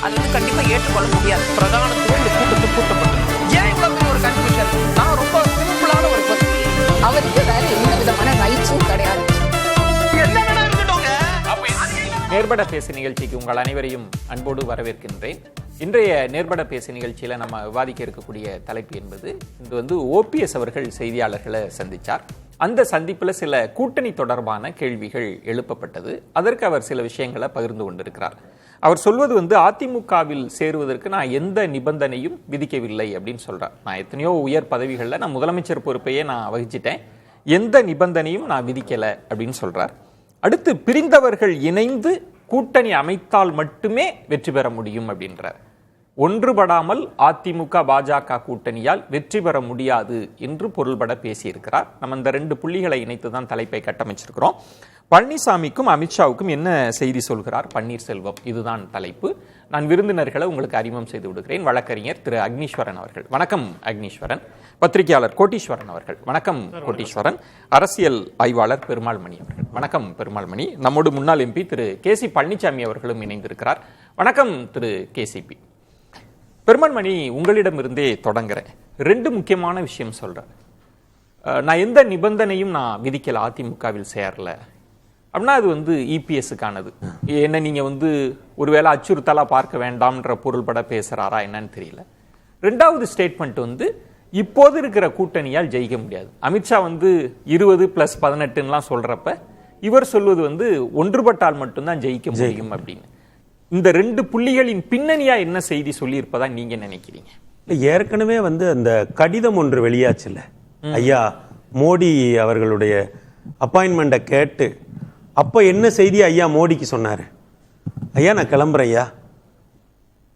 அது கண்டிப்பா ஏற்றுக்கொள்ள முடியாது. பிரதானத்துல இந்த கூட்டத்தை கூட்டப்பட்டது ஏன் இவ்வளவு பெரிய ஒரு கன்ஃபியூஷன்? நான் ரொம்ப சிம்பிளான ஒரு பர்சன். அவருக்கு வேற எந்த விதமான ரைட்ஸும் கிடையாது. நேர்பட பேசு நிகழ்ச்சிக்கு உங்கள் அனைவரையும் அன்போடு வரவேற்கின்றேன். இன்றைய நேர்பட பேசு நிகழ்ச்சியில நம்ம விவாதிக்க இருக்கக்கூடிய தலைப்பு என்பது இன்று ஓபிஎஸ் அவர்கள் செய்தியாளர்களை சந்திச்சார். அந்த சந்திப்புல சில கூட்டணி தொடர்பான கேள்விகள் எழுப்பப்பட்டது. அதற்கு அவர் சில விஷயங்களை பகிர்ந்து கொண்டிருக்கிறார். அவர் சொல்வது அதிமுகவில் சேருவதற்கு நான் எந்த நிபந்தனையும் விதிக்கவில்லை அப்படின்னு சொல்றார். நான் எத்தனையோ உயர் பதவிகளில் நான் முதலமைச்சர் பொறுப்பையே நான் வகிச்சிட்டேன், எந்த நிபந்தனையும் நான் விதிக்கல அப்படின்னு சொல்றார். அடுத்து பிரிந்தவர்கள் இணைந்து கூட்டணி அமைத்தால் மட்டுமே வெற்றி பெற முடியும் அப்படின்றார். ஒன்றுபடாமல் அதிமுக பாஜக கூட்டணியால் வெற்றி பெற முடியாது என்று பொருள்பட பேசியிருக்கிறார். நம்ம இந்த ரெண்டு புள்ளிகளை இணைத்து தான் தலைப்பை கட்டமைச்சிருக்கிறோம். பழனிசாமிக்கும் அமித்ஷாவுக்கும் என்ன செய்தி சொல்கிறார் பன்னீர்செல்வம், இதுதான் தலைப்பு. நான் விருந்தினர்களை உங்களுக்கு அறிமுகம் செய்து விடுகிறேன். வழக்கறிஞர் திரு அக்னீஸ்வரன் அவர்கள், வணக்கம் அக்னீஸ்வரன். பத்திரிகையாளர் கோட்டீஸ்வரன் அவர்கள், வணக்கம் கோட்டீஸ்வரன். அரசியல் ஆய்வாளர் பெருமாள் மணி அவர்கள், வணக்கம் பெருமாள் மணி. நம்மோடு முன்னாள் எம்பி திரு கேசி பழனிசாமி அவர்களும் இணைந்திருக்கிறார். வணக்கம் திரு கேசிபி. பெருமாள் மணி, உங்களிடமிருந்தே தொடங்குறேன். ரெண்டு முக்கியமான விஷயம் சொல்றேன். நான் எந்த நிபந்தனையும் நான் விதிக்கல, அதிமுகவில் சேரல அப்படின்னா அது இபிஎஸ்க்கானது. என்ன நீங்க ஒருவேளை அச்சுறுத்தலா பார்க்க வேண்டாம்ன்ற பொருள்பட பேசுறாரா என்னன்னு தெரியல. ரெண்டாவது ஸ்டேட்மெண்ட் இப்போது இருக்கிற கூட்டணியால் ஜெயிக்க முடியாது. அமித்ஷா 20+18 சொல்றப்ப இவர் சொல்வது ஒன்றுபட்டால் மட்டும்தான் ஜெயிக்க முடியும் அப்படின்னு. இந்த ரெண்டு புள்ளிகளின் பின்னணியா என்ன செய்தி சொல்லி இருப்பதா நீங்க நினைக்கிறீங்க? ஏற்கனவே அந்த கடிதம் ஒன்று வெளியாச்சுல்ல, ஐயா மோடி அவர்களுடைய அப்பாயின்மெண்ட்டை கேட்டு அப்ப என்ன செய்தி ஐயா மோடிக்கு சொன்னாரு? ஐயா நான் கிளம்புறேன் ஐயா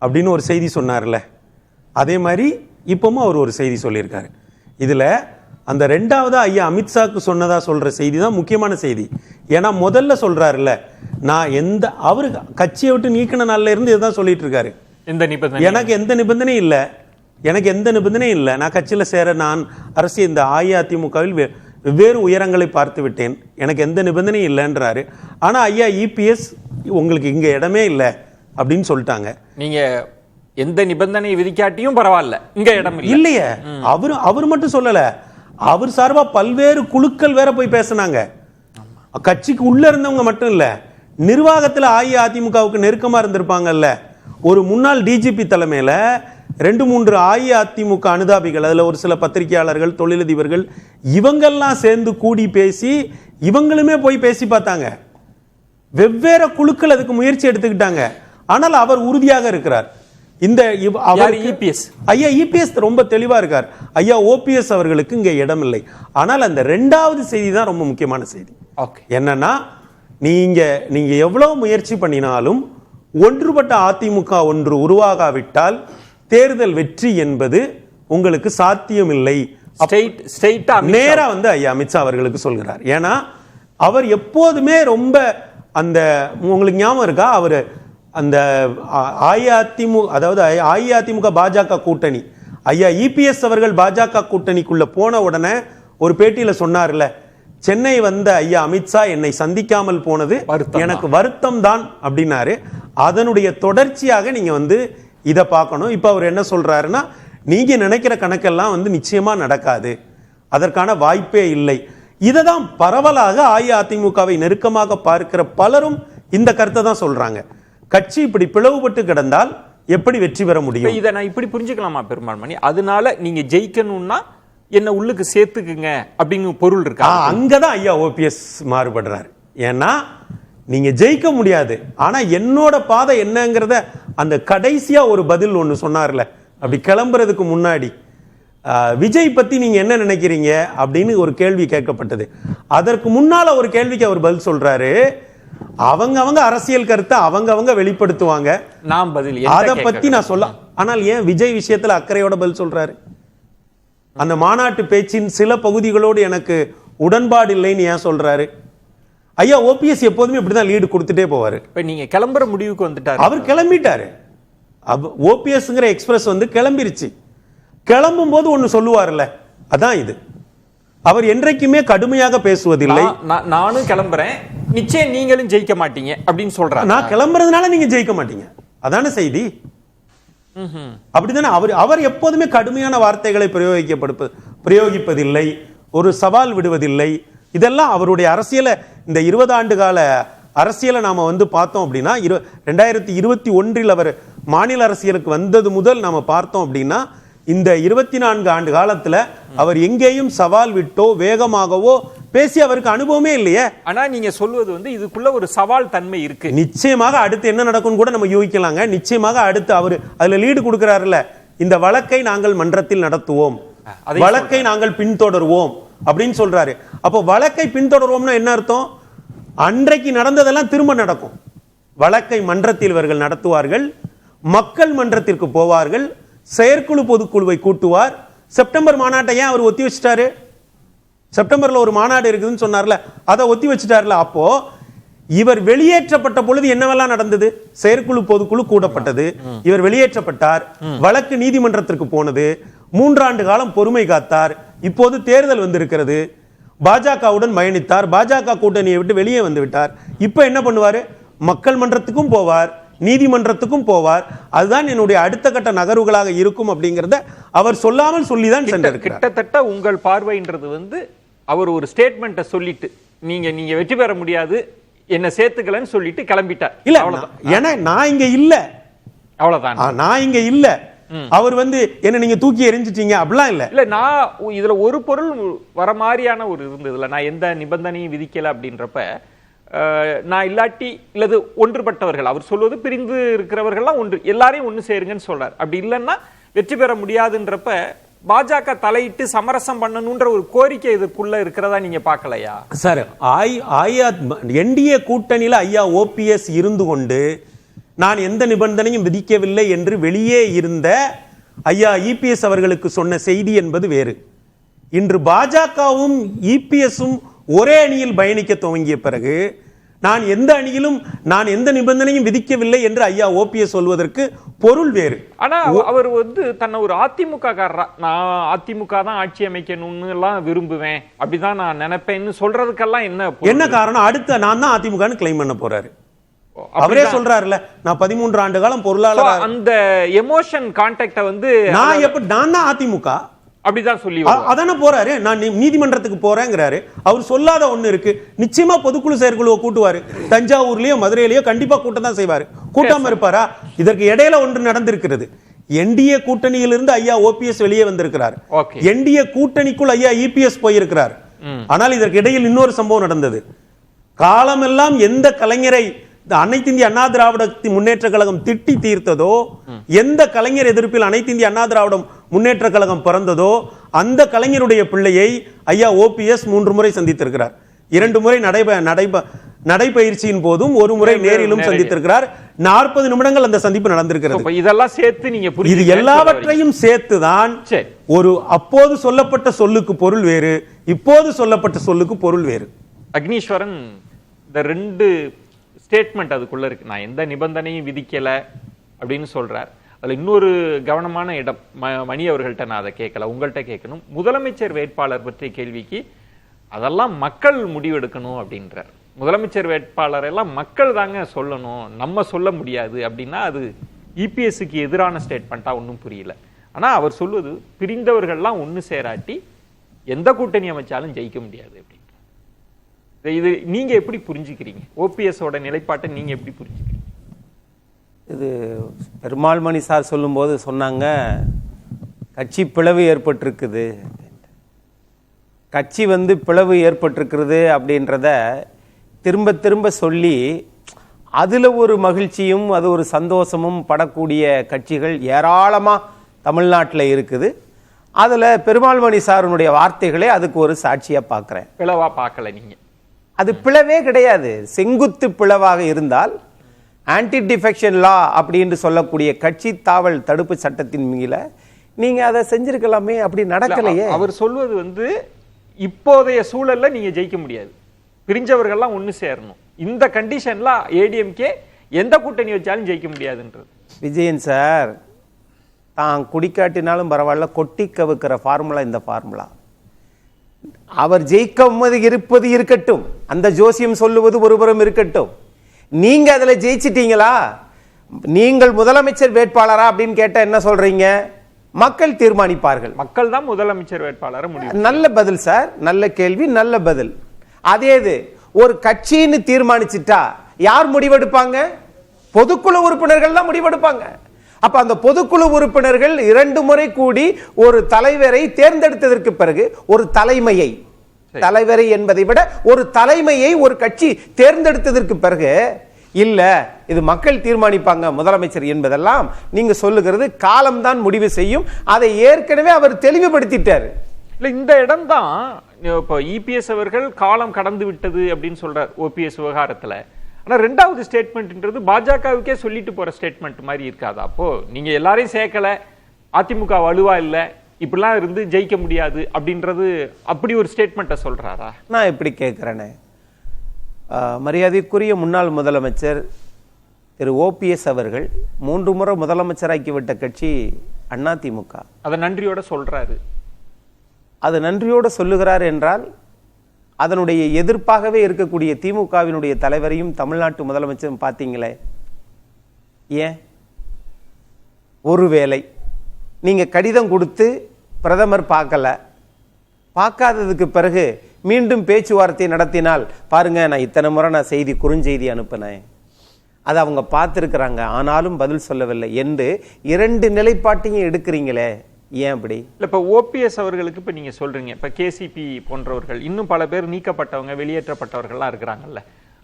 அப்படின்னு ஒரு செய்தி சொன்னார்ல, அதே மாதிரி இப்பவும் அவர் ஒரு செய்தி சொல்லியிருக்காரு. இதுல அந்த ரெண்டாவதா ஐயா அமித்ஷாக்கு சொன்னதா சொல்ற செய்தி தான் முக்கியமான செய்தி. ஏன்னா முதல்ல சொல்றாருல்ல, நான் அவரு கட்சியை விட்டு நீக்கின நாள்ல இருந்து இதுதான் சொல்லிட்டு இருக்காரு. எனக்கு எந்த நிபந்தனையும் இல்லை, எனக்கு எந்த நிபந்தனையும் இல்லை, நான் கட்சியில சேர, நான் அரசியல் இந்த அஇஅதிமுகவில் வெவ்வேறு உயரங்களை பார்த்து விட்டேன், எனக்கு எந்த நிபந்தனையும் இல்லைன்றாரு. ஆனா ஐயா இபிஎஸ் உங்களுக்கு இங்க இடமே இல்லை அப்படின்னு சொல்லிட்டாங்க. நீங்க எந்த நிபந்தனை விதிக்காட்டியும் பரவாயில்ல, இங்க இடம் இல்லையே. அவரு மட்டும் சொல்லல, அவர் சார்பா பல்வேறு குழுக்கள் வேற போய் பேசினாங்க. கட்சிக்கு உள்ள இருந்தவங்க மட்டும் இல்ல, நிர்வாகத்துல அஇஅதிமுகவுக்கு நெருக்கமா இருந்திருப்பாங்கல்ல, ஒரு முன்னாள் டிஜிபி தலைமையில 2-3 அஇஅதிமுக அனுதாபிகள், அதுல ஒரு சில பத்திரிகையாளர்கள், தொழிலதிபர்கள், இவங்கெல்லாம் சேர்ந்து கூடி பேசி இவங்களுமே போய் பேசி பார்த்தாங்க. வெவ்வேறு குழுக்கள் அதுக்கு முயற்சி எடுத்துக்கிட்டாங்க. ஆனால் அவர் உறுதியாக இருக்கிறார். ஐயா இபிஎஸ் ரொம்ப தெளிவா இருக்கார். ஐயா ஓபிஎஸ் அவர்களுக்கு இங்க இடம் இல்லை. ஆனால் அந்த ரெண்டாவது செய்தி தான் ரொம்ப முக்கியமான செய்தி. என்னன்னா, நீங்க எவ்வளவு முயற்சி பண்ணினாலும் ஒன்றுபட்ட அதிமுக ஒன்று உருவாகாவிட்டால் தேர்தல் வெற்றி என்பது உங்களுக்கு சாத்தியம் இல்லை. நேரா ஐயா அமித்ஷா அவர்களுக்கு சொல்கிறார். ஏன்னா அவர் எப்போதுமே ரொம்ப உங்களுக்கு ஞாபகம் இருக்கா, அவரு அந்த அஇஅதிமுக, அதாவது அஇஅதிமுக பாஜக கூட்டணி, ஐயா இபிஎஸ் அவர்கள் பாஜக கூட்டணிக்குள்ள போன உடனே ஒரு பேட்டியில சொன்னார்ல, சென்னை வந்த ஐயா அமித்ஷா என்னை சந்திக்காமல் போனது எனக்கு வருத்தம் தான் அப்படின்னாரு. அதனுடைய தொடர்ச்சியாக நீங்க இத பார்க்கணும். இப்ப அவர் என்ன சொல்றாருன்னா, நீங்க நினைக்கிற கணக்கெல்லாம் நிச்சயமா நடக்காது, அதற்கான வாய்ப்பே இல்லை. இததான் பரவலாக அஇஅதிமுகவை நெருக்கமாக பார்க்கிற பலரும் இந்த கருத்தை தான் சொல்றாங்க. கட்சி இப்படி பிளவுபட்டு கிடந்தால் எப்படி வெற்றி பெற முடியும்? இதை நான் இப்படி புரிஞ்சுக்கலாமா பெருமாள் மணி? அதனால நீங்க ஜெயிக்கணும்னா என்ன உள்ளுக்கு சேர்த்துக்குங்க அப்படிங்கிற பொருள் இருக்கா? அங்கதான் ஐயா ஓபிஎஸ் மாறுபடுறாரு. ஏன்னா நீங்க ஜெயிக்க முடியாது, ஆனா என்னோட பாதை என்னங்கிறத அந்த கடைசியா ஒரு பதில் ஒண்ணு சொன்னார்ல, அப்படி கிளம்புறதுக்கு முன்னாடி, விஜய் பத்தி நீங்க என்ன நினைக்கிறீங்க அப்படின்னு ஒரு கேள்வி கேட்கப்பட்டது. அதற்கு முன்னால ஒரு கேள்விக்கு அவர் பதில் சொல்றாரு, அவங்க அரசியல் கருத்தை அவங்க வெளிப்படுத்துவாங்க, நான் பதில் அதை பத்தி நான் சொல்ல. ஆனால் ஏன் விஜய் விஷயத்துல அக்கறையோட பதில் சொல்றாரு? அந்த மாநாட்டு பேச்சின் சில பகுதிகளோடு எனக்கு உடன்பாடு இல்லைன்னு ஏன் சொல்றாரு? ஐயா ஓபிஎஸ் எப்போதுமே இப்படிதான் லீடு கொடுத்துட்டே போவாரு. நீங்க கிளம்புற முடிவுக்கு வந்துட்டாரு, அவர் கிளம்பிட்டாரு. ஓபிஎஸ்ங்கிற எக்ஸ்பிரஸ் கிளம்பிருச்சு. கிளம்பும் போது ஒன்னு சொல்லுவார்ல, அதான் இது. அவர் என்றைக்குமே கடுமையாக பேசுவதில்லை. நானும் கிளம்புறேன், நிச்சயம் நீங்களும் ஜெயிக்க மாட்டீங்க அப்படின்னு சொல்றாரு. நான் கிளம்புறதுனால நீங்க ஜெயிக்க மாட்டீங்க, அதான செய்தி. அப்படித்தானே அவர் எப்போதுமே கடுமையான வார்த்தைகளை பிரயோகிப்பதில்லை, ஒரு சவால் விடுவதில்லை. இதெல்லாம் அவருடைய அரசியலை, இந்த 20 ஆண்டு கால அரசியலை நாம பார்த்தோம் அப்படின்னா 2021 அவர் மாநில அரசியலுக்கு வந்தது முதல் நாம பார்த்தோம் அப்படின்னா இந்த 24 ஆண்டு காலத்துல அவர் எங்கேயும் சவால் விட்டோ வேகமாகவோ பேசி அவருக்கு அனுபவமே இல்லையே. ஆனா நீங்க சொல்வது இதுக்குள்ள ஒரு சவால் தன்மை இருக்கு. நிச்சயமாக அடுத்து என்ன நடக்கும் கூட நம்ம யோசிக்கலாங்க. நிச்சயமாக அடுத்து அவர் அதுல லீடு கொடுக்கிறாருல, இந்த வழக்கை நாங்கள் மன்றத்தில் நடத்துவோம், வழக்கை நாங்கள் பின்தொடர்வோம் அப்படின்னு சொல்றாரு. அப்போ வழக்கை பின்தொடர்வோம்னா என்ன அர்த்தம்? அன்றைக்கு நடந்ததெல்லாம் திரும்ப நடக்கும். வழக்கை மன்றத்தில் இவர்கள் நடத்துவார்கள், மக்கள் மன்றத்திற்கு போவார்கள், செயற்குழு பொதுக்குழுவை கூட்டுவார். செப்டம்பர் மாநாட்டை ஏன் அவர் ஒத்தி வச்சிட்டாரு? செப்டம்பர்ல ஒரு மாநாடு இருக்குதுன்னு சொன்னார்ல, அதை ஒத்தி வச்சிட்டார்ல. அப்போ இவர் வெளியேற்றப்பட்ட பொழுது என்னவெல்லாம் நடந்தது? செயற்குழு பொதுக்குழு கூடப்பட்டது, இவர் வெளியேற்றப்பட்டார், வழக்கு நீதிமன்றத்திற்கு போனது, 3 ஆண்டு காலம் பொறுமை காத்தார், இப்போது தேர்தல் வந்திருக்கிறது, பாஜகவுடன் பயணித்தார், பாஜக கூட்டணியை விட்டு வெளியே வந்து விட்டார். இப்ப என்ன பண்ணுவாரு? மக்கள் மன்றத்துக்கும் போவார், நீதிமன்றத்துக்கும் போவார். அதுதான் என்னுடைய அடுத்த கட்ட நகர்வுகளாக இருக்கும் அப்படிங்கறத அவர் சொல்லாமல் சொல்லிதான் சென்றார். கிட்டத்தட்ட உங்கள் பார்வைன்றது அவர் ஒரு ஸ்டேட்மெண்ட்டை சொல்லிட்டு நீங்க வெற்றி பெற முடியாது, என்ன சேர்த்துக்கலன்னு சொல்லிட்டு கிளம்பிட்டார். இல்ல, ஏன்னா நான் இங்க இல்ல, அவ்வளவுதான், நான் இங்க இல்ல. அவர் என்ன நீங்க தூக்கி எறிஞ்சிட்டீங்க அப்படிலாம் இல்ல. இல்ல, நான் இதுல ஒரு பொருள் வர மாதிரியான ஒரு இருந்ததுல, நான் எந்த நிபந்தனையும் விதிக்கல அப்படின்றப்ப நான் இல்லாட்டி இல்லது ஒன்றுபட்டவர்கள், அவர் சொல்வது பிரிந்து இருக்கிறவர்கள்லாம் ஒன்று, எல்லாரையும் ஒன்று சேருங்கன்னு சொல்றார். அப்படி இல்லைன்னா வெற்றி பெற முடியாதுன்றப்ப பாஜக தலையிட்டு சமரசம் பண்ணணும்ன்ற ஒரு கோரிக்கை இதுக்குள்ள இருக்கிறதா நீங்க பார்க்கலையா சார்? என்டிஏ கூட்டணியில ஐயா ஓபிஎஸ் இருந்து கொண்டு நான் எந்த நிபந்தனையும் விதிக்கவில்லை என்று வெளியே இருந்த ஐயா இபிஎஸ் அவர்களுக்கு சொன்ன செய்தி என்பது வேறு. இன்று பாஜகவும் இபிஎஸும் ஒரே அணியில் பயணிக்க துவங்கிய பிறகு நான் எந்த அணியிலும் நான் எந்த நிபந்தனையும் விதிக்கவில்லை என்று ஐயா ஓபிஎஸ் சொல்வதற்கு பொருள் வேறு. ஆனா அவர் தன்னை ஒரு அதிமுக காரரா, நான் அதிமுக தான் ஆட்சி அமைக்கணும்னு எல்லாம் விரும்புவேன், அப்படிதான் நான் நினைப்பேன்னு சொல்றதுக்கெல்லாம் என்ன காரணம்? அடுத்த நான் தான் அதிமுகன்னு கிளைம் பண்ண போறாரு. அவரே சொல்றாருல, நான் 13 ஆண்டு காலம் பொருளாளர். அந்த எமோஷன் கான்டாக்ட நான் தான் அதிமுக அப்படிதான் சொல்லி அதான போறாரு. நான் நீதிமன்றத்துக்கு போறேங்கிறாரு. அவர் சொல்லாத ஒண்ணு இருக்கு. நிச்சயமா பொதுக்குழு செயற்குழுவை கூட்டுவாரு. தஞ்சாவூர்லயோ மதுரையிலயோ கண்டிப்பா கூட்டம் தான் செய்வாரு. கூட்டாம இருப்பாரா? இதற்கு இடையில ஒன்று நடந்திருக்கிறது. என்டிஏ கூட்டணியிலிருந்து ஐயா ஓபிஎஸ் வெளியே வந்திருக்கிறார். என்டிஏ கூட்டணிக்குள் ஐயா இபிஎஸ் போயிருக்கிறார். ஆனால் இதற்கு இடையில் இன்னொரு சம்பவம் நடந்தது. காலமெல்லாம் எந்த கலைஞரை அனைத்து இந்திய அண்ணா திராவிட முன்னேற்ற கழகம் திட்டி தீர்த்ததோ, எந்த கலைஞர் எதிர்ப்பில் அனைத்து இந்திய அண்ணா திராவிட முன்னேற்ற கழகம் பிறந்ததோ அந்த கலைஞருடைய பிள்ளையை ஐயா ஓபிஎஸ் 3 முறை சந்தித்திருக்கிறார். 2 முறை நடைபயிற்சியின் போதும் 1 முறை நேரிலும் சந்தித்திருக்கிறார். 40 நிமிடங்கள் அந்த சந்திப்பு நடந்திருக்கிறது. இதெல்லாம் சேர்த்து நீங்க இது எல்லாவற்றையும் சேர்த்துதான் ஒரு அப்போது சொல்லப்பட்ட சொல்லுக்கு பொருள் வேறு, இப்போது சொல்லப்பட்ட சொல்லுக்கு பொருள் வேறு. அக்னீஸ்வரன், இந்த 2 ஸ்டேட்மெண்ட் அதுக்குள்ள இருக்கு. நான் எந்த நிபந்தனையும் விதிக்கல அப்படின்னு சொல்றார். அதுல இன்னொரு கவனமான இடம், மணி அவர்கள்ட்ட நான் அதை கேட்கல, உங்கள்கிட்ட கேட்கணும். முதலமைச்சர் வேட்பாளர் பற்றிய கேள்விக்கு அதெல்லாம் மக்கள் முடிவெடுக்கணும் அப்படின்றார். முதலமைச்சர் வேட்பாளர் எல்லாம் மக்கள் தாங்க சொல்லணும், நம்ம சொல்ல முடியாது அப்படின்னா அது இபிஎஸ்க்கு எதிரான ஸ்டேட்மெண்ட்டா ஒன்றும் புரியல. ஆனா அவர் சொல்வது பிரிந்தவர்கள்லாம் ஒன்று சேராட்டி எந்த கூட்டணி அமைச்சாலும் ஜெயிக்க முடியாது அப்படின்னு. இது நீங்க எப்படி புரிஞ்சுக்கிறீங்க? ஓபிஎஸோட நிலைப்பாட்டை நீங்க எப்படி புரிஞ்சுக்கிறீங்க? இது பெருமாள் மணி சார் சொல்லும்போது சொன்னாங்க, கட்சி பிளவு ஏற்பட்டிருக்குது. கட்சி பிளவு ஏற்பட்டிருக்கிறது அப்படின்றத திரும்ப திரும்ப சொல்லி அதுல ஒரு மகிழ்ச்சியும் அது ஒரு சந்தோஷமும் படக்கூடிய கட்சிகள் ஏராளமா தமிழ்நாட்டில் இருக்குது. அதுல பெருமாள் மணி சாருடைய வார்த்தைகளே அதுக்கு ஒரு சாட்சியா பார்க்கிறேன். பிளவா பார்க்கல நீங்க? அது பிளவே கிடையாது. செங்குத்து பிளவாக இருந்தால் ஆன்டி டிஃபெக்ஷன் லா அப்படின்னு சொல்லக்கூடிய கட்சி தாவல் தடுப்பு சட்டத்தின் மீது நீங்க அதை செஞ்சிருக்கலாமே, அப்படி நடக்கலையே. அவர் சொல்வது இப்போதைய சூழல்ல நீங்க ஜெயிக்க முடியாது, பிரிஞ்சவர்கள்லாம் ஒண்ணு சேரணும், இந்த கண்டிஷன்ல ஏடிஎம்கே எந்த கூட்டணி வச்சாலும் ஜெயிக்க முடியாதுன்றது. விஜயன் சார் தான் குடிக்காட்டினாலும் பரவாயில்ல, கொட்டி கவுக்கிற ஃபார்முலா இந்த ஃபார்முலா. அவர் ஜெயிக்க இருப்பது இருக்கட்டும், அந்த ஜோசியம் சொல்லுவது ஒருபுறம் இருக்கட்டும். நீங்க அதுல ஜெயிச்சிட்டீங்களா? நீங்கள் முதலமைச்சர் வேட்பாளரா அப்படின்னு கேட்டா என்ன சொல்றீங்க? மக்கள் தீர்மானிப்பார்கள். மக்கள் தான் முதலமைச்சர் வேட்பாளரை முடிவு. நல்ல பதில் சார், நல்ல கேள்வி, நல்ல பதில். அதே இது ஒரு கட்சின்னு தீர்மானிச்சிட்டா யார் முடிவெடுப்பாங்க? பொதுக்குழு உறுப்பினர்கள் தான் முடிவெடுப்பாங்க. அப்ப அந்த பொதுக்குழு உறுப்பினர்கள் 2 முறை கூடி ஒரு தலைவரை தேர்ந்தெடுத்ததற்கு பிறகு ஒரு தலைமையை, தலைவரை என்பதை விட ஒரு தலைமையை ஒரு கட்சி தேர்ந்தெடுத்ததற்கு பிறகு இல்ல இது மக்கள் தீர்மானிப்பாங்க முதலமைச்சர் என்பதெல்லாம் நீங்க சொல்லுகிறது காலம்தான் முடிவு செய்யும். அதை ஏற்கனவே அவர் தெளிவுபடுத்திட்டார். இல்ல இந்த இடம் தான் இப்போ இபிஎஸ் அவர்கள் காலம் கடந்து விட்டது அப்படின்னு சொல்றார் ஓபிஎஸ் விவகாரத்துல. ஆனா 2வது ஸ்டேட்மெண்ட்ன்றது பாஜகவுக்கே சொல்லிட்டு போற ஸ்டேட்மெண்ட் மாதிரி இருக்காதா? அப்போ நீங்க எல்லாரையும் சேர்க்கல, அதிமுக வலுவா இல்ல, இப்படிலாம் இருந்து ஜெயிக்க முடியாது அப்படின்றது அப்படி ஒரு ஸ்டேட்மெண்ட்டை சொல்றாரா? நான் இப்படி கேட்கிறேனே, மரியாதைக்குரிய முன்னாள் முதலமைச்சர் திரு ஓபிஎஸ் அவர்கள் 3 முறை முதலமைச்சராக்கிவிட்ட கட்சி அதிமுக. அதை நன்றியோட சொல்றாரு. அது நன்றியோட சொல்லுகிறார் என்றால் அதனுடைய எதிர்ப்பாகவே இருக்கக்கூடிய திமுகவினுடைய தலைவரையும் தமிழ்நாட்டு முதலமைச்சரும் பார்த்தீங்களே, ஏன்? ஒருவேளை நீங்க கடிதம் கொடுத்து பிரதமர் பார்க்காததுக்கு பிறகு மீண்டும் பேச்சுவார்த்தை நடத்தினால் பாருங்க, நான் இத்தனை முறை நான் குறுஞ்செய்தி அனுப்பினேன், அதை அவங்க பார்த்துருக்கிறாங்க, ஆனாலும் பதில் சொல்லவில்லை என்று 2 நிலைப்பாட்டையும் எடுக்கிறீங்களே, ஏன் அப்படி? இல்ல இப்ப ஓபிஎஸ் அவர்களுக்கு இப்ப நீங்க சொல்றீங்க, இப்ப கேசிபி போன்றவர்கள் இன்னும் பல பேர் நீக்கப்பட்டவங்க வெளியேற்றப்பட்டவர்கள்லாம் இருக்கிறாங்கல்ல,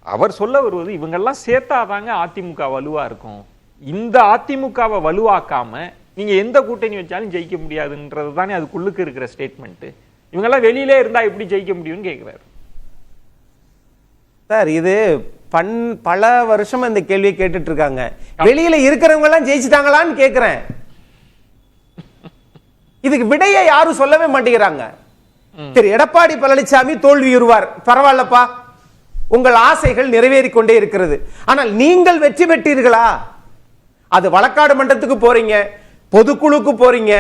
அவர் சொல்ல வருவது இவங்கெல்லாம் சேர்த்தாதாங்க அதிமுக வலுவா இருக்கும், இந்த அதிமுகவை வலுவாக்காம நீங்க எந்த கூட்டணி வச்சாலும் ஜெயிக்க முடியாதுன்றது தானே அதுக்குள்ளுக்கு இருக்கிற ஸ்டேட்மெண்ட். இவங்கெல்லாம் வெளியிலே இருந்தா எப்படி ஜெயிக்க முடியும்னு கேட்கிறாரு சார். இது பல வருஷம் இந்த கேள்வியை கேட்டுட்டு இருக்காங்க. வெளியில இருக்கிறவங்க எல்லாம் ஜெயிச்சுட்டாங்களான்னு கேட்கிறேன். இதுக்கு விடையை யாரும் சொல்லவே மாட்டேங்கிறாங்க. திரு எடப்பாடி பழனிசாமி தோல்வியுறுவார், பரவாயில்லப்பா, உங்கள் ஆசைகள் நிறைவேறிக் கொண்டே இருக்கிறது. ஆனால் நீங்கள் வெற்றி பெற்றீர்களா? அது வழக்காடு மன்றத்துக்கு போறீங்க, பொதுக்குழுக்கு போறீங்க,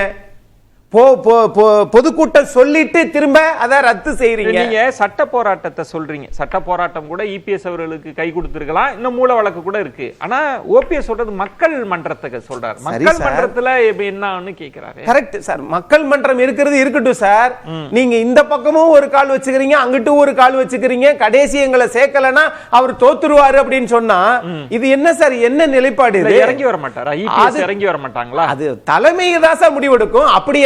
பொதுக்கூட்டம் சொல்லிட்டு திரும்ப அதை ரத்து செய்றீங்க. நீங்க சட்ட போராட்டத்தை சொல்றீங்க. சட்ட போராட்டம் கூட இபிஎஸ் அவர்களுக்கு கை கொடுத்திருக்கலாம், இன்னும் மூல வழக்கு கூட இருக்கு. ஆனா ஓபிஎஸ் சொல்றது மக்கள் மன்றத்துக்கு சொல்றாரு. மக்கள் மன்றத்துல என்னன்னு கேக்குறாரு. கரெக்ட் சார், மக்கள் மன்றம் இருக்கிறது இருக்கட்டும் சார். நீங்க இந்த பக்கமும் ஒரு கால் வச்சுக்கிறீங்க, அங்கிட்டு ஒரு கால் வச்சுக்கிறீங்க, கடைசி எங்களை சேர்க்கலன்னா அவர் தோத்துருவாரு அப்படின்னு சொன்னா இது என்ன சார், என்ன நிலைப்பாடு? இறங்கி வர மாட்டாரா? இபிஎஸ் இறங்கி வர மாட்டாங்களா? அது தலைமை தான் சார் முடிவெடுக்கும். அப்படி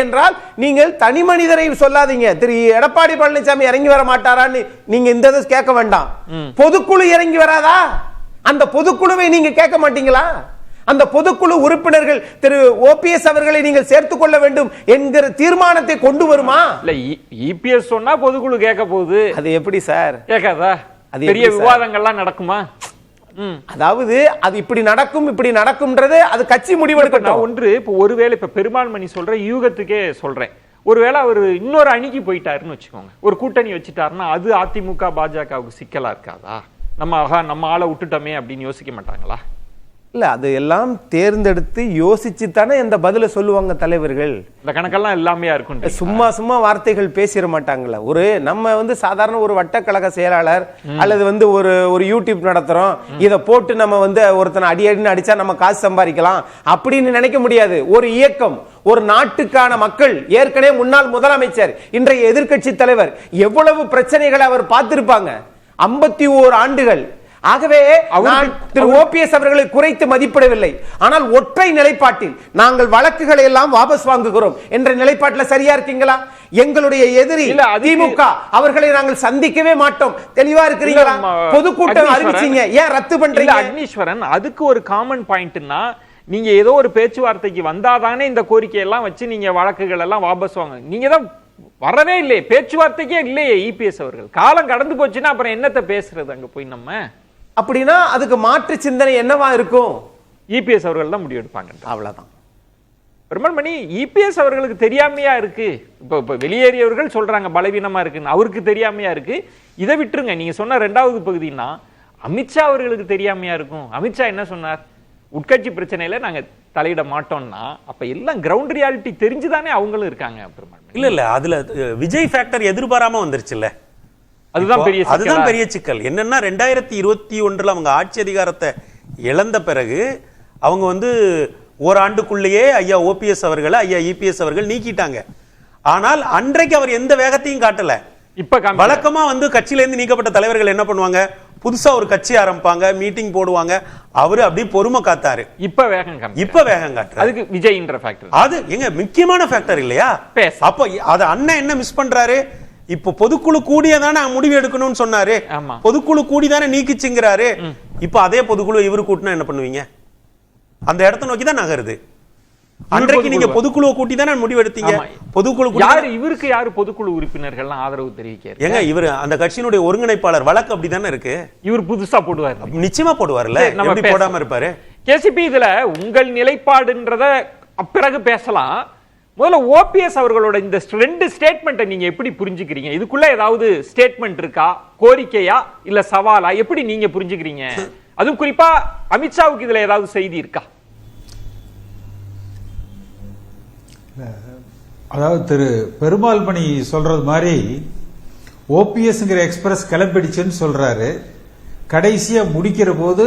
நீங்கள் தனி மனிதரை சொல்லாதீங்க. திரு எடப்பாடி பழனிசாமி இறங்கி வர மாட்டாரான்னு நீங்க இந்த கேட்க வேண்டாம். பொதுக்குழு இறங்கி வராதா? அந்த பொதுக்குழுவை நீங்க கேட்க மாட்டீங்களா? அந்த பொதுக்குழு உறுப்பினர்கள் திரு ஓபிஎஸ் அவர்களை நீங்கள் சேர்த்துக் கொள்ள வேண்டும் என்கிற தீர்மானத்தை கொண்டு வருமா? இல்ல இபிஎஸ் சொன்னா பொதுக்குழு கேட்க போகுது, அது எப்படி சார் கேட்காதா? பெரிய விவாதங்கள்லாம் நடக்குமா? அதாவது அது இப்படி நடக்கும்ன்றது அது கட்சி முடிவெடுக்கட்டும். ஒன்று இப்போ ஒருவேளை இப்ப பெருமாள்மணி சொல்ற யூகத்துக்கே சொல்றேன், ஒருவேளை அவர் இன்னொரு அணிக்கு போயிட்டாருன்னு வச்சுக்கோங்க, ஒரு கூட்டணி வச்சுட்டாருன்னா அது அதிமுக பாஜகவுக்கு சிக்கலா இருக்காதா? நம்ம ஆளை விட்டுட்டோமே அப்படின்னு யோசிக்க மாட்டாங்களா? இல்ல, அது எல்லாம் தேர்ந்தெடுத்து யோசிச்சு தானே இந்த பதில சொல்லுவாங்க தலைவர்கள். இந்த கணக்கெல்லாம் எல்லாமே இருக்கும். சும்மா வார்த்தைகள் பேசிட மாட்டாங்களா? நம்ம சாதாரண ஒரு வட்டக்கழக செயலாளர் அல்லது ஒரு யூடியூப் நடத்துறோம், இதை போட்டு நம்ம ஒருத்தனை அடின்னு அடிச்சா நம்ம காசு சம்பாதிக்கலாம் அப்படின்னு நினைக்க முடியாது. ஒரு இயக்கம், ஒரு நாட்டுக்கான மக்கள், ஏற்கனவே முன்னாள் முதலமைச்சர் இன்றைய எதிர்க்கட்சி தலைவர், எவ்வளவு பிரச்சனைகளை அவர் பார்த்திருப்பாங்க 51 ஆண்டுகள். ஆகவே திரு ஓபிஎஸ் அவர்களை குறைத்து மதிப்பிடவில்லை, ஆனால் ஒற்றை நிலைப்பாட்டில் நாங்கள் வழக்குகளை எல்லாம் வாபஸ் வாங்குகிறோம் என்ற நிலைப்பாட்டில் சரியா இருக்கீங்களா? எங்களுடைய எதிரி திமுக, அவர்களை நாங்கள் சந்திக்கவே மாட்டோம், தெளிவா இருக்கிறீங்களா? பொதுக்கூட்டம் அறிவிச்சீங்க, ஏன் ரத்து பண்றீங்க? அக்னீஸ்வரன், அதுக்கு ஒரு காமன் பாயிண்ட்னா நீங்க ஏதோ ஒரு பேச்சுவார்த்தைக்கு வந்தாதானே இந்த கோரிக்கை எல்லாம் வச்சு நீங்க வழக்குகள் எல்லாம் வாபஸ் வாங்க. நீங்க தான் வரவே இல்லையே, பேச்சுவார்த்தைக்கே இல்லையே இபிஎஸ் அவர்கள். காலம் கடந்து போச்சுன்னா அப்புறம் என்னத்தை பேசுறது அங்க போய்? நம்ம அப்படின்னா அதுக்கு மாற்று சிந்தனை என்னவா இருக்கும்? இபிஎஸ் அவர்கள் தான் முடிவெடுப்பாங்க, அவ்வளவுதான். பெருமாள்மணி, இபிஎஸ் அவர்களுக்கு தெரியாமையா இருக்கு, இப்ப வெளியேறியவர்கள் சொல்றாங்க பலவீனமா இருக்குன்னு, அவருக்கு தெரியாமையா இருக்கு. இதை விட்டுருங்க, நீங்க சொன்ன 2வது பகுதினா அமித்ஷா அவர்களுக்கு தெரியாமையா இருக்கும். அமித்ஷா என்ன சொன்னார்? உட்கட்சி பிரச்சனையில நாங்க தலையிட மாட்டோம்னா அப்ப எல்லாம் கிரவுண்ட் ரியாலிட்டி தெரிஞ்சுதானே அவங்களும் இருக்காங்க. இல்ல அதுல விஜய் ஃபேக்டர் எதிர்பாராம வந்துருச்சுல்ல, அதுதான் பெரிய சிக்கல். என்னன்னா 2021 அவங்க ஆட்சி அதிகாரத்தை இழந்த பிறகு அவங்க வந்து ஓராண்டுக்குள்ளேயே ஐயா ஓபிஎஸ் அவர்களை ஐயா இபிஎஸ் அவர்கள் நீக்கிட்டாங்க. ஆனால் அன்றைக்கு அவர் எந்த வேகத்தையும் காட்டல. இப்ப வழக்கமா வந்து கட்சியில இருந்து நீக்கப்பட்ட தலைவர்கள் என்ன பண்ணுவாங்க, புதுசா ஒரு கட்சி ஆரம்பிப்பாங்க, மீட்டிங் போடுவாங்க. அவரு அப்படி பொறுமை காத்தாரு. இப்ப வேகம் காட்டுறாரு. அதுக்கு விஜய்ன்ற ஃபேக்டர், அது எங்க முக்கியமான ஃபேக்டர் இல்லையா? அப்ப அது அண்ணன் என்ன மிஸ் பண்றாரு, இப்ப பொதுக்குழு கூடியதானே முடிவு எடுக்கணும்னு சொன்னாரு, பொதுக்குழு கூடிதானே நீக்கிச்சுங்கிறாரு. இப்ப அதே பொதுக்குழு இவரு கூட்டினா என்ன பண்ணுவீங்க? அந்த இடத்தை நோக்கி தான் நகருது. அன்றைக்கு நீங்க பொதுக்குழு கூட்டி தானே முடிவு எடுத்தீங்க. பொதுக்குழு யாரு இவருக்கு, யாரு பொதுக்குழு உறுப்பினர்கள் ஆதரவு தெரிவிக்க? ஏங்க இவர் அந்த கட்சியினுடைய ஒருங்கிணைப்பாளர், வழக்கு அப்படிதானே இருக்கு. இவர் புதுசா போடுவார், நிச்சயமா போடுவார்ல, எப்படி போடாம இருப்பாரு? கேசிபி இதுல உங்கள் நிலைப்பாடுன்றத பிறகு பேசலாம். முதல்ல ஓபிஎஸ் அவர்களோட இந்த 2 ஸ்டேட்மெண்ட்டை நீங்க எப்படி புரிஞ்சுக்கிறீங்க? இதுக்குள்ள ஏதாவது ஸ்டேட்மெண்ட் இருக்கா, கோரிக்கையா இல்ல சவாலா, எப்படி நீங்க புரிஞ்சுக்கிறீங்க? அதுவும் குறிப்பா அமித்ஷாவுக்கு இதுல ஏதாவது செய்தி இருக்கா? அதாவது திரு பெருமாள் மணி சொல்றது மாதிரி ஓபிஎஸ்ங்கிற எக்ஸ்பிரஸ் கிளம்பிடுச்சுன்னு சொல்றாரு. கடைசியா முடிக்கிற போது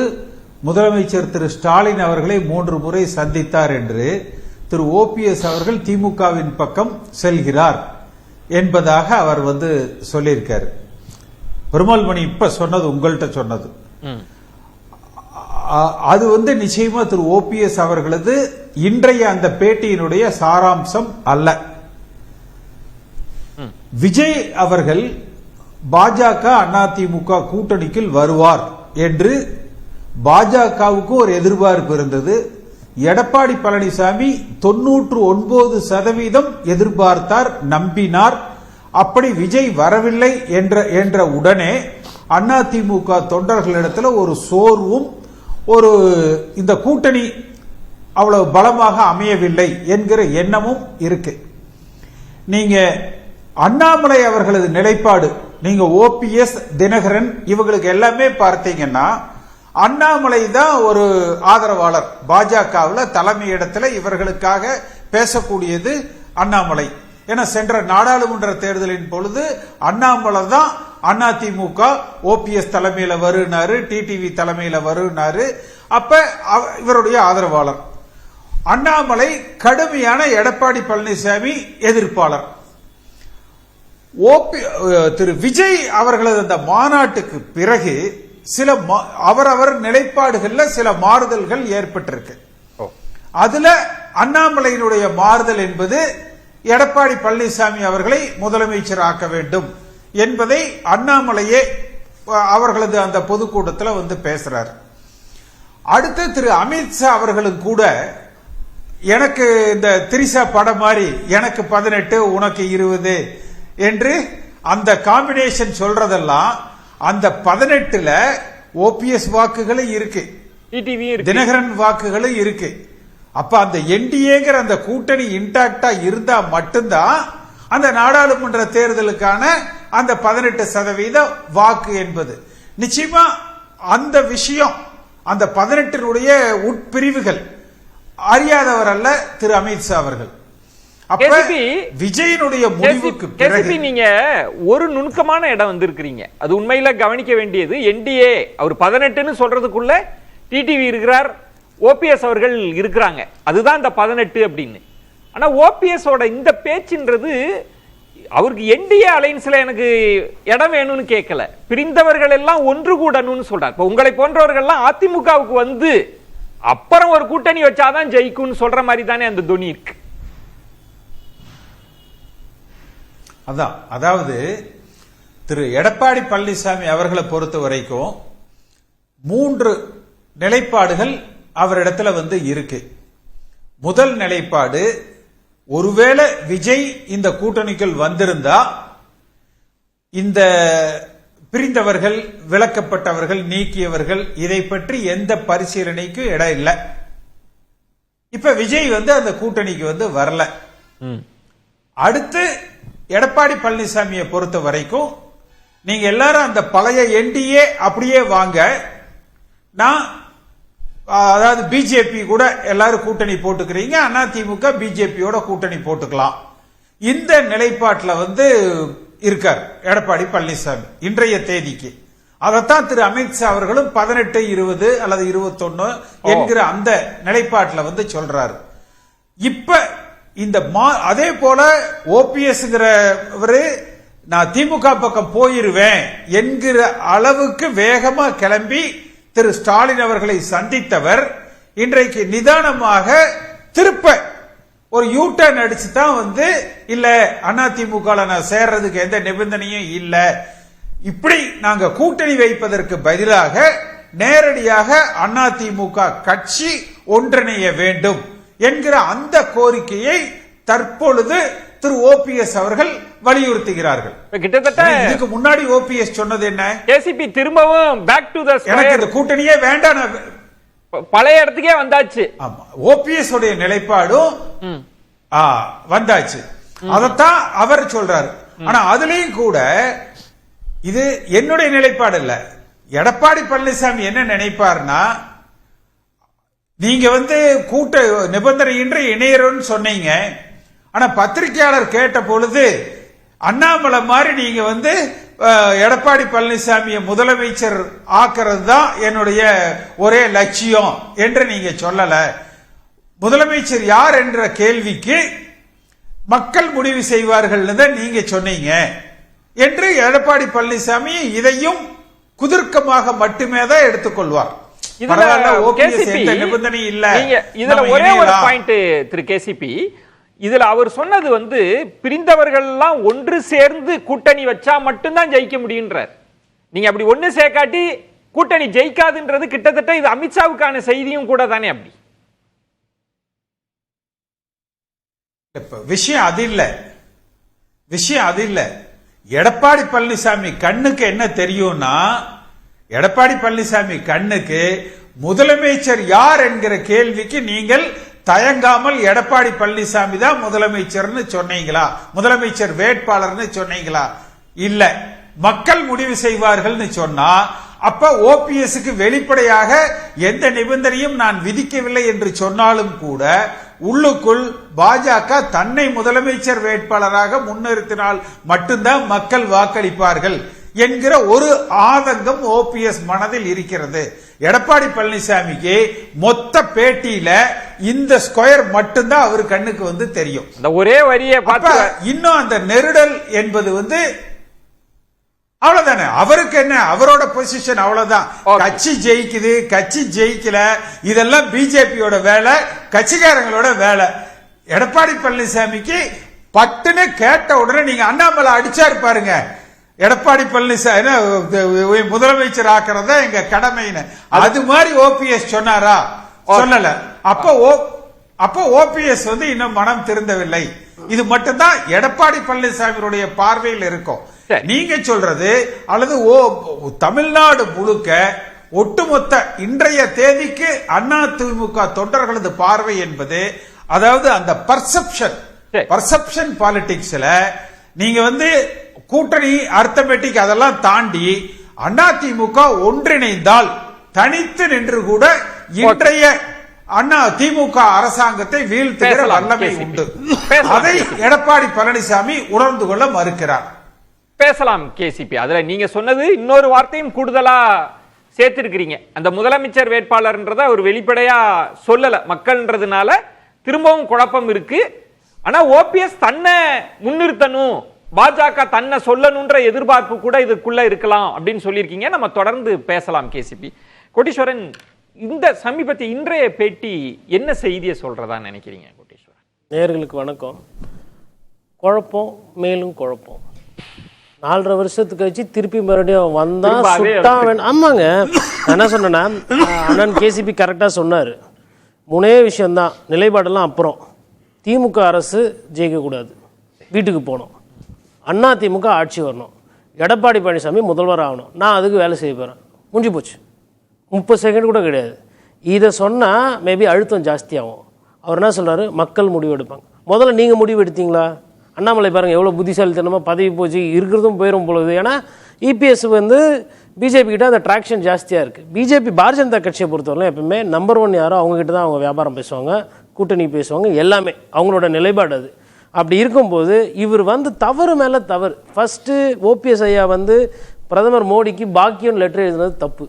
முதலமைச்சர் திரு ஸ்டாலின் அவர்களை 3 முறை சந்தித்தார் என்று திரு ஓபிஎஸ் அவர்கள் திமுகவின் பக்கம் செல்கிறார் என்பதாக அவர் வந்து சொல்லியிருக்காரு. பெருமாள் மணி இப்ப சொன்னது, உங்கள்கிட்ட சொன்னது, அது வந்து நிச்சயமா திரு ஓபிஎஸ் அவர்களது இன்றைய அந்த பேட்டியினுடைய சாராம்சம் அல்ல. விஜய் அவர்கள் பாஜக அதிமுக கூட்டணிக்கு வருவார் என்று பாஜகவுக்கு ஒரு எதிர்பார்ப்பு இருந்தது. எடப்பாடி பழனிசாமி 99% எதிர்பார்த்தார், நம்பினார். அப்படி விஜய் வரவில்லை என்ற உடனே அதிமுக தொண்டர்களிடத்தில் ஒரு சோர்வும், ஒரு இந்த கூட்டணி அவ்வளவு பலமாக அமையவில்லை என்கிற எண்ணமும் இருக்கு. நீங்க அண்ணாமலை அவர்களது நிலைப்பாடு, நீங்க ஓபிஎஸ், தினகரன் இவங்களுக்கு எல்லாமே பார்த்தீங்கன்னா அண்ணாமலை தான் ஒரு ஆதரவாளர். பாஜகவில் தலைமை இடத்துல இவர்களுக்காக பேசக்கூடியது அண்ணாமலை. ஏன்னா சென்ற நாடாளுமன்ற தேர்தலின் பொழுது அண்ணாமலை தான் அதிமுக ஓபிஎஸ் தலைமையில வருனாரு, டிடிவி தலைமையில வருனாரு. அப்ப இவருடைய ஆதரவாளர். அண்ணாமலை கடுமையான எடப்பாடி பழனிசாமி எதிர்ப்பாளர். திரு விஜய் அவர்களது அந்த மாநாட்டுக்கு பிறகு சில அவரவர் நிலைப்பாடுகள்ல சில மாறுதல்கள் ஏற்பட்டிருக்கு. அதுல அண்ணாமலையினுடைய மாறுதல் என்பது எடப்பாடி பழனிசாமி அவர்களை முதலமைச்சர் ஆக்க வேண்டும் என்பதை அண்ணாமலையே அவர்களது அந்த பொதுக்கூட்டத்தில் வந்து பேசுறார். அடுத்து திரு அமித்ஷா அவர்களும் கூட எனக்கு இந்த திரிசா படம் மாதிரி எனக்கு 18 உனக்கு 20 என்று அந்த காம்பினேஷன் சொல்றதெல்லாம் அந்த 18ல ஓபிஎஸ் வாக்குகளும் இருக்கு, தினகரன் வாக்குகளும் இருக்கு. அப்ப அந்த என்டிஏங்கிற அந்த கூட்டணி இன்டாக்டா இருந்தா மட்டும்தான் அந்த நாடாளுமன்ற தேர்தலுக்கான அந்த 18% வாக்கு என்பது நிச்சயமா அந்த விஷயம், அந்த 18 உட்பிரிவுகள் அறியாதவர் அல்ல திரு அமித்ஷா அவர்கள். விஜயனுடைய முடிவுக்கு பிறகு நீங்க ஒரு நுணுக்கமான இடம் வந்திருக்கிறீங்க. அது உண்மையில கவனிக்க வேண்டியது. என்டிஏ அவர் 18ன்னு சொல்றதுக்குள்ள டிடிவி இருக்கிறார், ஓபிஎஸ் அவர்கள் இருக்கிறாங்க, அதுதான் இந்த 18 அப்படின்னு. ஆனா ஓபிஎஸ் ஓட இந்த பேச்சுன்றது அவருக்கு என்டிஏ அலைன்ஸ்ல எனக்கு இடம் வேணும்னு கேட்கல, பிரிந்தவர்கள் எல்லாம் ஒன்று கூடணும்னு சொல்றார். இப்ப உங்களை போன்றவர்கள் எல்லாம் அதிமுகவுக்கு வந்து அப்புறம் ஒரு கூட்டணி வச்சாதான் ஜெயிக்கும்னு சொல்ற மாதிரி தானே அந்த துணி இருக்கு. அதான், அதாவது திரு எடப்பாடி பழனிசாமி அவர்களை பொறுத்த வரைக்கும் 3 நிலைப்பாடுகள் அவரிடத்துல வந்து இருக்கு. முதல் நிலைப்பாடு, ஒருவேளை விஜய் இந்த கூட்டணிக்குள் வந்திருந்தா இந்த பிரிந்தவர்கள், விலக்கப்பட்டவர்கள், நீக்கியவர்கள் இதை பற்றி எந்த பரிசீலனைக்கு இடம் இல்லை. இப்ப விஜய் வந்து அந்த கூட்டணிக்கு வந்து வரல. அடுத்து எடப்பாடி பழனிசாமியை பொறுத்த வரைக்கும் நீங்க எல்லாரும் அந்த பழைய என்டிஏ அப்படியே வாங்க, நான் அதாவது பிஜேபி கூட எல்லாரும் கூட்டணி போட்டுக்கிறீங்க, அதிமுக பிஜேபியோட கூட்டணி போட்டுக்கலாம், இந்த நிலைப்பாட்டில் வந்து இருக்கார் எடப்பாடி பழனிசாமி இன்றைய தேதிக்கு. அதைத்தான் திரு அமித்ஷா அவர்களும் 18, 20 அல்லது 21 என்கிற அந்த நிலைப்பாட்டில் வந்து சொல்றாரு. இப்ப இந்த அதே போல ஓபிஎஸ்ங்கிறவரு நான் திமுக பக்கம் போயிருவேன் என்கிற அளவுக்கு வேகமா கிளம்பி திரு ஸ்டாலின் அவர்களை சந்தித்தவர் இன்றைக்கு நிதானமாக திருப்ப ஒரு யூட்டர்ன் அடிச்சு தான் வந்து இல்ல அதிமுக நான் சேர்றதுக்கு எந்த நிபந்தனையும் இல்ல, இப்படி நாங்க கூட்டணி வைப்பதற்கு பதிலாக நேரடியாக அதிமுக கட்சி ஒன்றிணைய வேண்டும் என்கிற அந்த கோரிக்கையை தற்பொழுது திரு ஓபிஎஸ் அவர்கள் வலியுறுத்துகிறார்கள். கிட்டத்தட்ட இதுக்கு முன்னாடி ஓபிஎஸ் சொன்னது என்ன? கேசிபி திரும்பவும் பேக் டு தி எனக்கு இந்த கூட்டணியே வேண்டாம், பழைய இடத்துக்கே வந்தாச்சு. ஆமா, ஓபிஎஸ் உடைய நிலைப்பாடும் வந்தாச்சு. அதத்தான் அவர் சொல்றாரு. ஆனா அதுலயும் கூட இது என்னுடைய நிலைப்பாடு இல்ல. எடப்பாடி பழனிசாமி என்ன நினைப்பார்னா, நீங்க வந்து கூட்ட நிபந்தனையின்றி இணையறோம்னு சொன்னீங்க, ஆனா பத்திரிகையாளர் கேட்ட பொழுது அண்ணாமலை மாதிரி நீங்க வந்து எடப்பாடி பழனிசாமியை முதலமைச்சர் ஆக்கிறது தான் என்னுடைய ஒரே லட்சியம் என்று நீங்க சொல்லல. முதலமைச்சர் யார் என்ற கேள்விக்கு மக்கள் முடிவு செய்வார்கள் நீங்க சொன்னீங்க என்று எடப்பாடி பழனிசாமி இதையும் குதர்க்கமாக மட்டுமே தான் எடுத்துக்கொள்வார். நிபந்தனை இல்ல. இதுல ஒரே ஒரு பாயிண்ட் திரு கேசிபி, இதுல அவர் சொன்னது வந்து பிரிந்தவர்கள் எல்லாம் ஒன்று சேர்ந்து கூட்டணி வச்சா மட்டும்தான் ஜெயிக்க முடியுன்றார். நீங்க அப்படி ஒண்ணு சேர்க்காட்டி கூட்டணி ஜெயிக்காதுன்றது கிட்டத்தட்ட இது அமித்ஷாவுக்கான செய்தியும் கூட தானே. அப்படி விஷயம் அது இல்ல. எடப்பாடி பழனிசாமி கண்ணுக்கு என்ன தெரியும்னா, எடப்பாடி பழனிசாமி கண்ணுக்கு முதலமைச்சர் யார் என்கிற கேள்விக்கு நீங்கள் தயங்காமல் எடப்பாடி பழனிசாமி தான் முதலமைச்சர்னு சொன்னீங்களா, முதலமைச்சர் வேட்பாளர்னு சொன்னீங்களா? இல்ல, மக்கள் முடிவு செய்வார்கள்னு சொன்னா அப்ப ஓபிஎஸ்க்கு வெளிப்படையாக எந்த நிபந்தனையும் நான் விதிக்கவில்லை என்று சொன்னாலும் கூட உள்ளுக்குள் பாஜக தன்னை முதலமைச்சர் வேட்பாளராக முன்னிறுத்தினால் மட்டும்தான் மக்கள் வாக்களிப்பார்கள் என்கிற ஒரு ஆதங்கம் ஓபிஎஸ் மனதில் இருக்கிறது. எடப்பாடி பழனிசாமிக்கு மொத்த பேட்டியில இந்த ஸ்கொயர் மட்டும்தான் அவர் கண்ணுக்கு வந்து தெரியும். ஒரே வரியை பார்த்து இன்னும் அந்த நெருடல் என்பது வந்து அவ்வளவுதானே. அவருக்கு என்ன, அவரோட பொசிஷன் அவ்வளவுதான். கட்சி ஜெயிக்குது, கட்சி ஜெயிக்கல, இதெல்லாம் பிஜேபியோட வேலை, கட்சிக்காரங்களோட வேலை. எடப்பாடி பழனிசாமிக்கு பட்டுன்னு கேட்ட உடனே நீங்க அண்ணாமலை அடிச்சாரு பாருங்க, எடப்பாடி பழனிசாமி முதலமைச்சர் ஆக்குறத எங்க கடமைன்னு, அது மாதிரி ஓபிஎஸ் சொன்னாரா? சொல்லல. அப்போ ஓபிஎஸ் வந்து இன்னும் மனம் திருந்தவில்லை. இது மட்டும்தான் எடப்பாடி பழனிசாமியுடைய பார்வையில் இருக்கும். நீங்க சொல்றது அல்லது தமிழ்நாடு முழுக்க ஒட்டுமொத்த இன்றைய தேதிக்கு அதிமுக தொண்டர்களது பார்வை என்பது, அதாவது அந்த பர்செப்ஷன் பாலிடிக்ஸ்ல நீங்க வந்து கூட்டணி அர்த்தமெட்டிக் அதெல்லாம் தாண்டி அதிமுக ஒன்றிணைந்தால் தனித்து நின்று கூட இன்றைய திமுக அரசாங்கத்தை வீழ்த்துகிற வல்லமை உண்டு. அதை எடப்பாடி பழனிசாமி உணர்ந்து கொள்ள மறுக்கிறார். பேசலாம் கேசிபி. அதுல நீங்க சொன்னது இன்னொரு வார்த்தையும் கூடுதலா சேர்த்திருக்கிறீங்க. அந்த முதலமைச்சர் வேட்பாளர்ன்றத அவர் வெளிப்படையா சொல்லல, மக்கள்ன்றதுனால திரும்பவும் குழப்பம் இருக்கு. ஆனா ஓபிஎஸ் தன்னை முன்னிறுத்தணும், பாஜக தன்னை சொல்லணும்ன்ற எதிர்பார்ப்பு கூட இதுக்குள்ள இருக்கலாம் அப்படின்னு சொல்லியிருக்கீங்க. நம்ம தொடர்ந்து பேசலாம் கேசிபி. கோட்டீஸ்வரன், இந்த சமீபத்திய இன்றைய பேட்டி என்ன செய்தியை சொல்றதா நினைக்கிறீங்க? கோட்டீஸ்வரன் நேயர்களுக்கு வணக்கம். குழப்பம் மேலும் குழப்பம். 4.5 வருஷத்துக்கு கழிச்சு திருப்பி மறுபடியும் வந்தா சுட்டா ஆமாங்க. என்ன சொன்னேன்னா, அண்ணன் கேசிபி கரெக்டா சொன்னாரு. 3 விஷயம்தான் நிலைப்பாடெல்லாம். அப்புறம் திமுக அரசு ஜெயிக்கக்கூடாது, வீட்டுக்கு போகணும், அதிமுக ஆட்சி வரணும், எடப்பாடி பழனிசாமி முதல்வர் ஆகணும், நான் அதுக்கு வேலை செய்ய போகிறேன். முடிஞ்சு போச்சு. 30 செகண்ட் கூட கிடையாது. இதை சொன்னால் மேபி அழுத்தம் ஜாஸ்தியாகும். அவர் என்ன சொல்கிறாரு, மக்கள் முடிவு எடுப்பாங்க. முதல்ல நீங்கள் முடிவு எடுத்தீங்களா? அண்ணாமலை பாருங்கள் எவ்வளோ புத்திசாலித்தனமாக பதவி போச்சு, இருக்கிறதும் போயிடும் பொழுது. ஏன்னா இபிஎஸ் வந்து பிஜேபி கிட்ட அந்த ட்ராக்ஷன் ஜாஸ்தியாக இருக்குது. பிஜேபி பாரதிய ஜனதா கட்சியை பொறுத்தவரை எப்பவுமே நம்பர் 1 யாரோ அவங்ககிட்ட தான் அவங்க வியாபாரம் பேசுவாங்க, கூட்டணி பேசுவாங்க, எல்லாமே அவங்களோட நிலைப்பாடு அது. அப்படி இருக்கும்போது இவர் வந்து தவறு மேலே தவறு. ஃபஸ்ட்டு ஓபிஎஸ் ஐயா வந்து பிரதமர் மோடிக்கு பாக்கியம் லெட்டர் எழுதுனது தப்பு.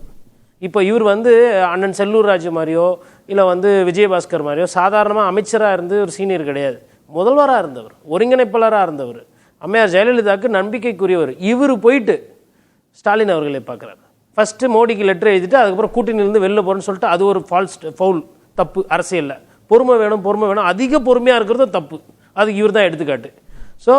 இப்போ இவர் வந்து அண்ணன் செல்லூர் ராஜு மாதிரியோ இல்லை வந்து விஜயபாஸ்கர் மாதிரியோ சாதாரணமாக அமைச்சராக இருந்து ஒரு சீனியர் கிடையாது. முதல்வராக இருந்தவர், ஒருங்கிணைப்பாளராக இருந்தவர், அம்மையார் ஜெயலலிதாவுக்கு நம்பிக்கைக்குரியவர். இவர் போயிட்டு ஸ்டாலின் அவர்களை பார்க்குறாரு. ஃபஸ்ட்டு மோடிக்கு லெட்டர் எழுதிட்டு அதுக்கப்புறம் கூட்டணியிலேருந்து வெளில போகிறேன்னு சொல்லிட்டு அது ஒரு ஃபவுல், தப்பு. அரசியலில் பொறுமை வேணும், அதிக பொறுமையாக இருக்கிறதும் தப்பு. அதுக்கு இவர் தான் எடுத்துக்காட்டு. ஸோ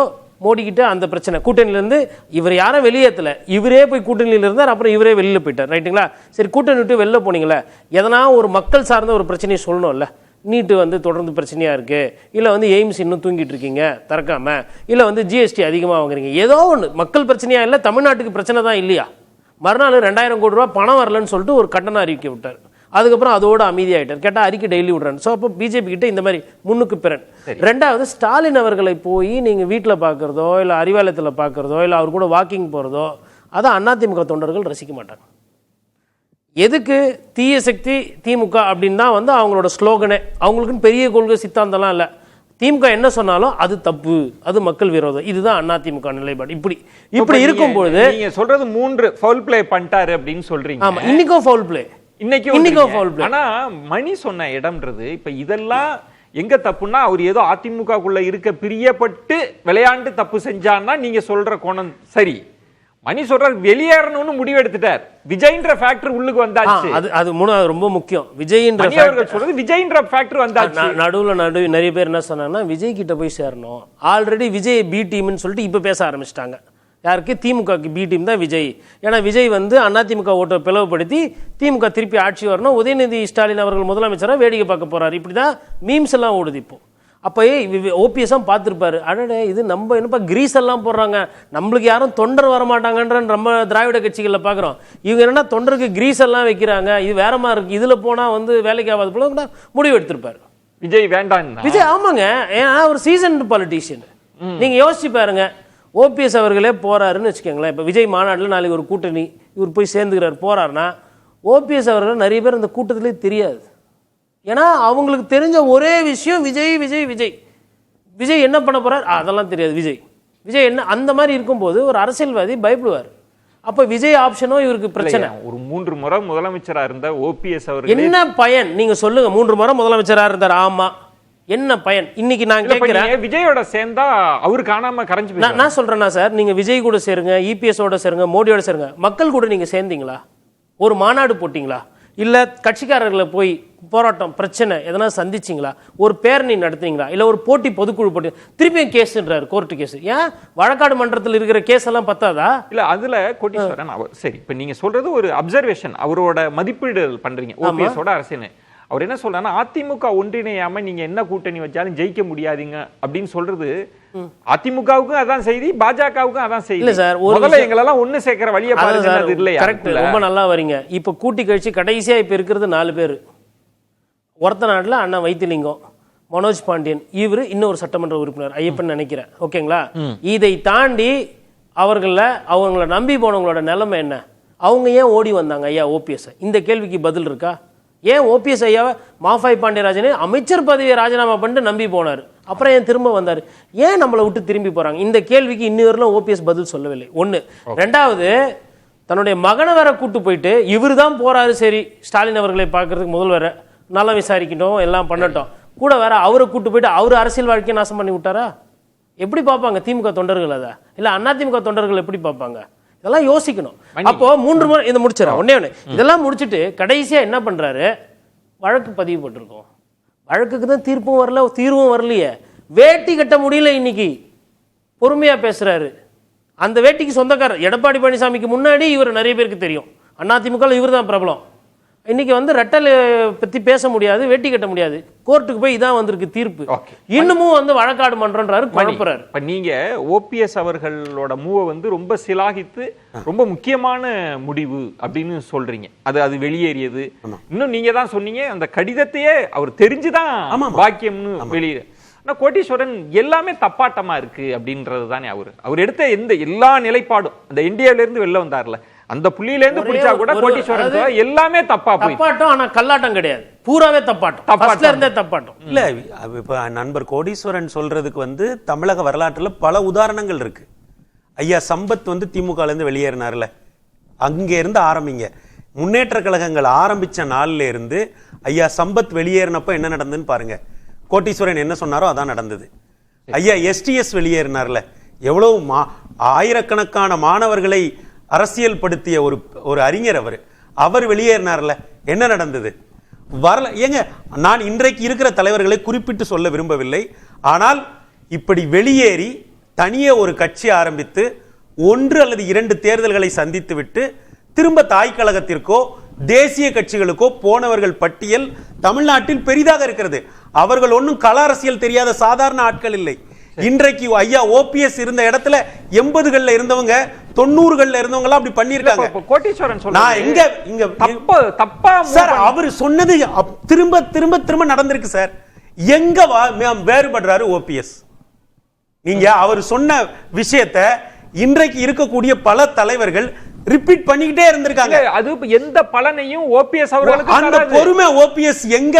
மோடிக்கிட்ட அந்த பிரச்சனை, கூட்டணியிலேருந்து இவர் யாரும் வெளியேற்றலை, இவரே போய் கூட்டணியில் இருந்தார், அப்புறம் இவரே வெளியில் போயிட்டார். ரைட்டுங்களா? சரி, கூட்டணி விட்டு வெளில போனீங்களே, எதனா ஒரு மக்கள் சார்ந்த ஒரு பிரச்சனையை சொல்லணும்ல. நீட்டு வந்து தொடர்ந்து பிரச்சனையாக இருக்குது, இல்லை வந்து எய்ம்ஸ் இன்னும் தூங்கிட்டு இருக்கீங்க திறக்காமல், இல்லை வந்து ஜிஎஸ்டி அதிகமாக வாங்குறீங்க, ஏதோ ஒன்று மக்கள் பிரச்சனையாக இல்லை, தமிழ்நாட்டுக்கு பிரச்சனை தான் இல்லையா? மறுநாள் 2000 கோடி ரூபா பணம் வரலன்னு சொல்லிட்டு ஒரு கட்டணம் அறிவிக்க விட்டார். அதுக்கப்புறம் அதோட அமைதியாயிட்டார். கேட்டால் அறிக்கை டெய்லி விடுறாரு. ஸோ அப்போ பிஜேபி கிட்ட இந்த மாதிரி முன்னுக்கு பிறன். ரெண்டாவது, ஸ்டாலின் அவர்களை போய் நீங்கள் வீட்டில் பார்க்குறதோ இல்லை அறிவாலயத்தில் பார்க்குறதோ இல்லை அவர் கூட வாக்கிங் போகிறதோ அதை அதிமுக தொண்டர்கள் ரசிக்க மாட்டாங்க. எதுக்கு? தீய சக்தி திமுக அப்படின்னு தான் வந்து அவங்களோட ஸ்லோகனே. அவங்களுக்குன்னு பெரிய கொள்கை சித்தாந்தம்லாம் இல்லை. திமுக என்ன சொன்னாலும் அது தப்பு, அது மக்கள் விரோதம். இதுதான் அதிமுக நிலைப்பாடு. இப்படி இருக்கும்போது நீங்க சொல்றது 3 ஃபவுல் பிளே பண்ணிட்டாரு அப்படின்னு சொல்றீங்க. ஆமா, இன்னைக்கும் ஃபவுல் பிளே, இன்னைக்கும் ஃபவுல் பிளே. ஆனா மணி சொன்ன இடம்ன்றது இப்ப இதெல்லாம் எங்க தப்புன்னா அவர் ஏதோ அதிமுகக்குள்ள இருக்க பிரியப்பட்டு விளையாண்டு தப்பு செஞ்சான்னா நீங்க சொல்ற கோணம் சரி. மணி சொல்றார் வெளியேறணும்னு முடிவு எடுத்துட்டார். விஜய்ன்ற ஃபேக்டர் உள்ளுக்கு வந்தாச்சு. அது மூணாவது ரொம்ப முக்கியம். விஜய்ன்ற அவர்கள் சொல்றது விஜய்ன்ற ஃபேக்டர் வந்தாச்சு. நடுவுல நிறைய பேர் என்ன சொன்னாங்கன்னா விஜய் கிட்ட போய் சேரணும். ஆல்ரெடி விஜய் பி டீம்னு சொல்லிட்டு இப்ப பேச ஆரம்பிச்சிட்டாங்க. யாருக்கு? திமுகக்கு பி டீம் தான் விஜய். ஏன்னா விஜய் வந்து அதிமுக ஓட்டை பிளவுபடுத்தி திமுக திருப்பி ஆட்சி வரணும், உதயநிதி ஸ்டாலின் அவர்கள் முதலமைச்சராக வேடிக்கை பார்க்க போறாரு. இப்படிதான் மீம்ஸ் எல்லாம் ஓடுது இப்போ. அப்போ ஓபிஎஸ் பார்த்துருப்பாரு, அடடே இது நம்ம என்னப்பா கிரீஸ் எல்லாம் போடுறாங்க, நம்மளுக்கு யாரும் தொண்டர் வரமாட்டாங்கன்ற நம்ம திராவிட கட்சிகளில் பார்க்குறோம். இவங்க என்னன்னா தொண்டருக்கு கிரீஸ் எல்லாம் வைக்கிறாங்க, இது வேற மாதிரி இருக்கு, இதில் போனால் வந்து வேலைக்கு ஆகாது போல முடிவு எடுத்திருப்பாரு. விஜய் வேண்டாம். விஜய் ஆமாங்க, ஏன்னா ஒரு சீசன்டு பாலிட்டிஷியன். நீங்க யோசிச்சு பாருங்க, ஓபிஎஸ் அவர்களே போறாருன்னு வச்சுக்கோங்களேன். இப்போ விஜய் மாநாட்டில் நாளைக்கு ஒரு கூட்டணி இவர் போய் சேர்ந்துக்கிறார் போறாருன்னா ஓபிஎஸ் அவர்கள் நிறைய பேர் அந்த கூட்டத்திலே தெரியாது. ஏன்னா அவங்களுக்கு தெரிஞ்ச ஒரே விஷயம் விஜய் விஜய் விஜய் விஜய் என்ன பண்ண போறார் அதெல்லாம் தெரியாது. விஜய் என்ன அந்த மாதிரி இருக்கும்போது ஒரு அரசியல்வாதி பயப்படுவார். அப்ப விஜய் ஆப்ஷனோ இவருக்கு பிரச்சனை. ஒரு 3 முறை முதலமைச்சரா இருந்த ஓபிஎஸ் அவர்கள் என்ன பயன் நீங்க சொல்லுங்க? 3 முறை முதலமைச்சரா இருந்தார், ஆமா, என்ன பயன்? இன்னைக்கு நான் கேட்கிறேன், விஜயோட சேர்ந்தா அவரு காணாம கரைஞ்சு. நான் சொல்றேன்னா சார், நீங்க விஜய் கூட சேருங்க, இபிஎஸ் ஓட சேருங்க, மோடியோட சேருங்க, மக்கள் கூட நீங்க சேர்ந்தீங்களா? ஒரு மாநாடு போட்டீங்களா? இல்ல கட்சிக்காரர்களை போய் போராட்டம் பிரச்சனை எதனா சந்திச்சிங்களா? ஒரு பேரணி நடத்துறீங்களா? இல்ல ஒரு போட்டி பொதுக்குழு போட்டி திருப்பியும் கேஸ்ன்றாரு, கோர்ட்டு கேஸ். ஏன் வழக்காடு மன்றத்தில் இருக்கிற கேஸ் எல்லாம் பத்தாதா? இல்ல அதுல கோட்டீஸ்வரன் சரி, இப்ப நீங்க சொல்றது ஒரு அப்சர்வேஷன், அவரோட மதிப்பீடு பண்றீங்க ஓபிஎஸ் ஓட அரசியல். அவர் என்ன சொல்றாருன்னா அதிமுக ஒன்றிணையாம நீங்க என்ன கூட்டணி வச்சாலும் ஜெயிக்க முடியாதுங்க அப்படின்னு சொல்றது. அதிமுகவுக்கும் அதான் செய்தி, பாஜகவுக்கும் அதான் செய்தி. இல்ல சார், முதல்ல எங்களெல்லாம் ஒண்ணு சேர்க்கிற வழியை பாருங்க. அது இல்லையா? கரெக்ட், ரொம்ப நல்லா வரீங்க. இப்ப கூட்டி கழிச்சு கடைசியா இப்ப இருக்கிறது 4 பேர். ஒருத்த நாட்டுல அண்ணா வைத்திலிங்கம், மனோஜ் பாண்டியன், இவரு இன்னொரு சட்டமன்ற உறுப்பினர் ஐயப்பன் நினைக்கிறேன். ஓகேங்களா? இதை தாண்டி அவங்கள நம்பி போனவங்களோட நிலைமை என்ன? அவங்க ஏன் ஓடி வந்தாங்க ஐயா ஓபிஎஸ்? இந்த கேள்விக்கு பதில் இருக்கா? ஏன் ஓபிஎஸ் ஐயாவை மாஃபாய் பாண்டியராஜனே அமைச்சர் பதவியை ராஜினாமா பண்ணிட்டு நம்பி போனார், அப்புறம் ஏன் திரும்ப வந்தார்? ஏன் நம்மளை விட்டு திரும்பி போறாங்க? இந்த கேள்விக்கு இன்னும் ஓபிஎஸ் பதில் சொல்லவில்லை. ஒண்ணு. ரெண்டாவது, தன்னுடைய மகனை வேற கூட்டு போயிட்டு இவரு தான் போறாரு, சரி ஸ்டாலின் அவர்களை பார்க்கறதுக்கு முதல்வரை நல்லா விசாரிக்கட்டும் எல்லாம் பண்ணட்டும், கூட வேற அவரை கூட்டு போயிட்டு அவரு அரசியல் வாழ்க்கையை நாசம் பண்ணி விட்டாரா? எப்படி பார்ப்பாங்க திமுக தொண்டர்கள்? அதை இல்ல அதிமுக தொண்டர்கள் எப்படி பார்ப்பாங்க? இதெல்லாம் யோசிக்கணும். அப்போ 3 முறை இதை முடிச்சிடறேன். ஒன்னே இதெல்லாம் முடிச்சுட்டு கடைசியா என்ன பண்றாரு? வழக்கு பதிவு போட்டிருக்கோம். வழக்குக்கு தான் தீர்ப்பும் வரல, தீர்வும் வரலையே. வேட்டி கட்ட முடியல. இன்னைக்கு பொறுமையா பேசுறாரு. அந்த வேட்டிக்கு சொந்தக்காரர் எடப்பாடி பழனிசாமிக்கு முன்னாடி இவர் நிறைய பேருக்கு தெரியும். அதிமுக இவர் தான் பிரபலம். இன்னைக்கு வந்து ரெட்டல் பத்தி பேச முடியாது, வேட்டி கட்ட முடியாது. கோர்ட்டுக்கு போய் இதான் வந்திருக்கு தீர்ப்பு. இன்னமும் வந்து வழக்காடு மன்றன்றாரு, குழப்பறாரு. இப்ப நீங்க ஓபிஎஸ் அவர்களோட மூவ வந்து ரொம்ப சிலாகித்து ரொம்ப முக்கியமான முடிவு அப்படின்னு சொல்றீங்க. அது வெளியேறியது. இன்னும் நீங்க தான் சொன்னீங்க அந்த கடிதத்தையே அவர் தெரிஞ்சுதான் பாக்கியம்னு வெளியே. கோட்டீஸ்வரன் எல்லாமே தப்பாட்டமா இருக்கு அப்படின்றது தானே அவர் எடுத்த எல்லா நிலைப்பாடும். அந்த இந்தியாவில இருந்து வெளில வந்தார்ல, அந்த புள்ளியில இருந்து பிடிச்சா கூட கோட்டீஸ்வரன் எல்லாமே தப்பாட்டம். ஆனா கல்லாட்டம் கிடையாது, பூராவே தப்பாட்டம். இல்ல இப்ப நண்பர் கோடீஸ்வரன் சொல்றதுக்கு வந்து தமிழக வரலாற்றுல பல உதாரணங்கள் இருக்கு. ஐயா சம்பத் வந்து திமுக இருந்து வெளியேறினார்ல, அங்க இருந்து ஆரம்பிங்க. முன்னேற்ற கழகங்கள் ஆரம்பிச்ச நாள்ல இருந்து ஐயா சம்பத் வெளியேறினப்ப என்ன நடந்ததுன்னு பாருங்க. கோட்டீஸ்வரன் என்ன சொன்னாரோ அதான் நடந்தது. ஐயா STS வெளியேறினார்ல, எவ்வளவு ஆயிரக்கணக்கான மாணவர்களை அரசியல் படுத்திய ஒரு அறிஞர் அவர் வெளியேறினார்ல, என்ன நடந்தது? வரல. ஏங்க, நான் இன்றைக்கு இருக்கிற தலைவர்களை குறிப்பிட்டு சொல்ல விரும்பவில்லை. ஆனால் இப்படி வெளியேறி தனியே ஒரு கட்சி ஆரம்பித்து 1 அல்லது 2 தேர்தல்களை சந்தித்து விட்டு திரும்ப தாய் கழகத்திற்கோ தேசிய கட்சிகளுக்கோ போனவர்கள் பட்டியல் தமிழ்நாட்டில் பெரிதாக இருக்கிறது. அவர்கள் ஒன்றும் கள அரசியல் தெரியாத சாதாரண ஆட்கள் இல்லை. இன்றைக்கு ஐயா OPS இருந்த இடத்துல 80களில் இருந்தவங்க 90களில் இருந்தவங்க அப்படி பண்ணிருக்காங்க. கோட்டீஸ்வரன் நான் இங்க தப்பா சார் அவர் சொன்னது திரும்ப திரும்ப திரும்ப நடந்திருக்கு சார். எங்க வேறுபடுறாரு OPS? நீங்க அவர் சொன்ன விஷயத்தை இன்றைக்கு இருக்கக்கூடிய பல தலைவர்கள் ரிப்பீட் பண்ணிக்கிட்டே இருந்திருக்காங்க. அது எந்த பலனையும் OPS அவர்களுக்கு அந்த பொறுமை OPS எங்க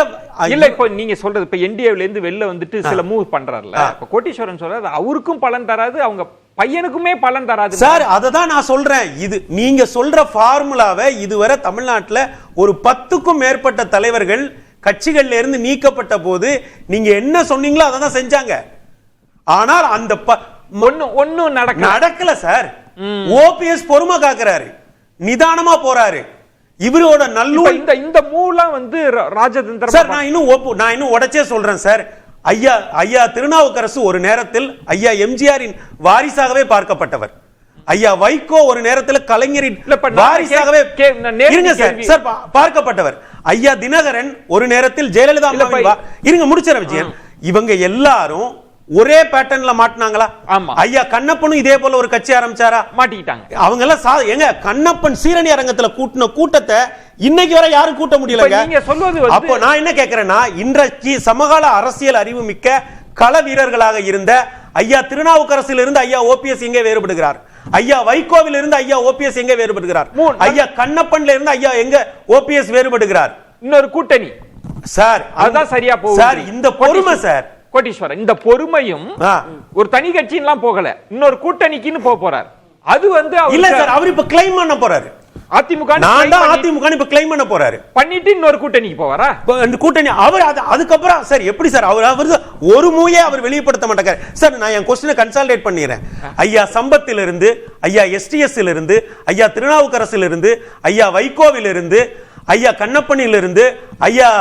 இல்ல. இப்ப நீங்க சொல்றது இப்ப NDAல இருந்து வெளில வந்துட்டு சில மூவ் பண்றாருல, இப்ப கோட்டீஸ்வரன் சொல்றாரு அவருக்கும் பலன் தராது, அவங்க பையனுக்குமே பலன் தராது சார். அததான் நான் சொல்றேன். இது நீங்க சொல்ற ஃபார்முலாவை இதுவரை தமிழ்நாட்டுல ஒரு 10க்கும் மேற்பட்ட தலைவர்கள் கட்சிகள்ல இருந்து நீக்கப்பட்ட போது நீங்க என்ன சொன்னீங்களோ அதை தான் செஞ்சாங்க. ஆனால் அந்த ஒன்னும் நடக்கல சார். OPS பொறுமை காக்குறாரு, நிதானமா போறாரு. இவரோட நல்லூர் இந்த மூவ்லாம் வந்து ராஜதந்திரம் சார். நான் இன்னும் உடைச்சே சொல்றேன் சார். ஐயா திருநாவுக்கரசு ஒரு நேரத்தில் ஐயா MGRின் வாரிசாகவே பார்க்கப்பட்டவர். ஐயா வைகோ ஒரு நேரத்தில் கலைஞரின் வாரிசாகவே பார்க்கப்பட்டவர். ஐயா தினகரன் ஒரு நேரத்தில் ஜெயலலிதா இருங்க முடிச்சற விஜயன். இவங்க எல்லாரும் ஒரே பேட்டர்ன்ல மாட்டினாங்களா? ஐயா கண்ணப்பனும் இதே போல ஒரு கட்சி ஆரம்பிச்சாரா? மாட்டிக்கிட்டாங்க. அவங்க எல்லாம் எங்க கண்ணப்பன் சீரணி அரங்கத்துல கூட்டின கூட்டத்தை இன்னைக்கு வரை யாரும் கூட்ட முடியல. நீங்க சொல்வது அப்போ நான் என்ன கேட்கிறேன்னா, இன்றைக்கு சமகால அரசியல் அறிவு மிக்க கள வீரர்களாக இருந்த ஐயா திருநாவுக்கரசில் இருந்து ஐயா OPS எங்கே வேறுபடுகிறார்? ஐயா வைகோவில் இருந்து ஐயா OPS எங்கே வேறுபடுகிறார்? ஐயா கண்ணப்பன்ல இருந்து ஐயா எங்க OPS வேறுபடுகிறார்? இன்னொரு கூட்டணி சார். அதுதான் சரியா போகுது சார். இந்த பொறுமை சார் கோட்டீஸ்வரன், இந்த பொறுமையும் ஒரு தனி கட்சியெல்லாம் போகல, இன்னொரு கூட்டணிக்குன்னு போறார். அது வந்து இல்ல சார், அவர் இப்ப கிளைம் பண்ண போறாரு. அதிமுக இப்ப கிளைம் பண்ண போறாரு. பண்ணிட்டு இன்னொரு கூட்டணிக்கு போவாரா? இந்த கூட்டணி அவர் அதுக்கப்புறம் சார் எப்படி சார் அவர் ஒரு மூயே அவர் வெளிப்படுத்த மாட்டாங்க சார். நான் என் क्वेश्चனை கன்சாலிடேட் பண்ணிறேன். ஐயா சம்பத்தில் இருந்து ஐயா STSல இருந்து ஐயா திருநாவுக்கரசில் இருந்து ஐயா வைகோவில் இருந்து ஐயா கண்ணப்பனில் இருந்து ஐயா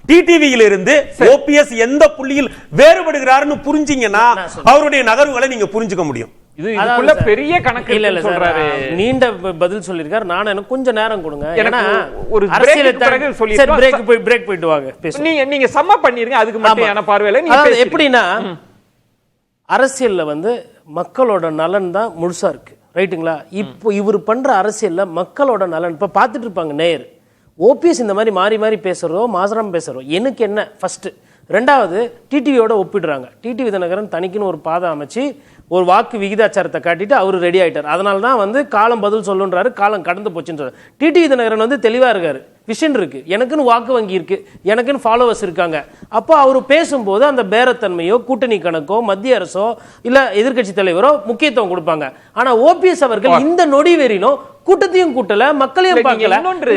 TTVயில் இருந்து OPS எந்த புள்ளியில் வேறுபடுகிறாருன்னு புரிஞ்சீங்கன்னா அவருடைய நகர்வுகளை நீங்க புரிஞ்சுக்க முடியும். இதுக்குள்ள பெரிய கணக்கு இல்ல சொல்றாரு. நீண்ட பதில் சொல்லிருக்காரு. நான் எனக்கு கொஞ்சம் நேரம் கொடுங்க. ஏன்னா ஒரு பிரேக் போயிட்டு வாங்க. நீங்க சம்ம பண்ணிருங்க. அதுக்கு மட்டும் என்ன பார்வையில நீங்க எப்படின்னா அரசியல்ல வந்து மக்களோட நலன் தான் முழுசா இருக்கு. ரைட்டுங்களா? இப்போ இவர் பண்ற அரசியல்ல மக்களோட நலன் இப்ப பாத்துட்டு இருப்பாங்க நேயர். OPS இந்த மாதிரி மாறி மாறி பேசுறதோ மாசரம் பேசுறதோ எனக்கு என்ன ஃபர்ஸ்ட். ரெண்டாவது டிடிவியோட ஒப்பிடுறாங்க. டிடிவி தினகரன் தனிக்குன்னு ஒரு பாதை அமைச்சு ஒரு வாக்கு விகிதாச்சாரத்தை காட்டிட்டு அவரு ரெடி ஆயிட்டார். அதனால தான் வந்து காலம் பதில் சொல்லுன்றாரு, காலம் கடந்து போச்சுன்றாரு. டிடிவி தினகரன் வந்து தெளிவா இருக்காரு. விஷன் இருக்கு, எனக்குன்னு வாக்கு வங்கி இருக்கு, எனக்குன்னு ஃபாலோவர்ஸ் இருக்காங்க. அப்போ அவர் பேசும்போது அந்த பேரத்தன்மையோ கூட்டணி கணக்கோ மத்திய அரசோ இல்ல எதிர்கட்சி தலைவரோ முக்கியத்துவம் கொடுப்பாங்க. ஆனா OPS அவர்கள் இந்த நொடி வெறினோ கூட்டத்தையும் கூட்டல, மக்களையும் பார்க்கல. இன்னொன்று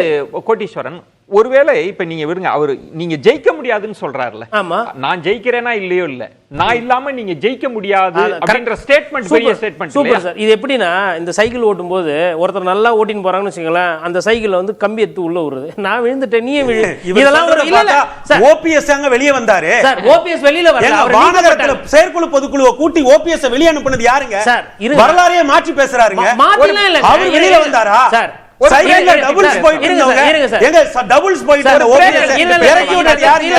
கோட்டீஸ்வரன், ஒருவேளை இப்ப நீங்க விடுங்க, அவரு நீங்க ஜெயிக்க முடியாதுன்னு சொல்றாருல. ஆமா, நான் ஜெயிக்கிறேனா இல்லையோ இல்ல, நான் இல்லாம நீங்க ஜெயிக்க முடியாது அப்படின்ற ஸ்டேட்மெண்ட் பெரிய ஸ்டேட்மெண்ட். Super sir. இது எப்படின்னா இந்த சைக்கிள் ஓட்டும் போது ஒருத்தர் நல்லா ஓட்டின்னு போறாங்கன்னு வச்சுங்களேன், அந்த சைக்கிள்ல வந்து கம்பி எடுத்து உள்ள விடுறது, நான் விழுந்துட்டேன் நீயே விழு. இதெல்லாம் ஒரு இல்ல சார். OPS அங்க வெளிய வந்தாரு சார். OPS வெளியில வரல. அவர் வானகரத்துல செயற்குழு பொதுக்குழுவை கூட்டி OPS வெளிய அனுப்புனது யாருங்க சார்? வரலாறையே மாற்றி பேசுறாருங்க. மாத்திலாம் இல்ல, அவர் வெளியில வந்தாரா சார்? சைக்கிள்ல டபுள்ஸ் போயிட்டு இருந்தவங்க எங்க டபுள்ஸ் போயிட்டு இருந்த OPS இறக்கி விட்டது யாருங்க?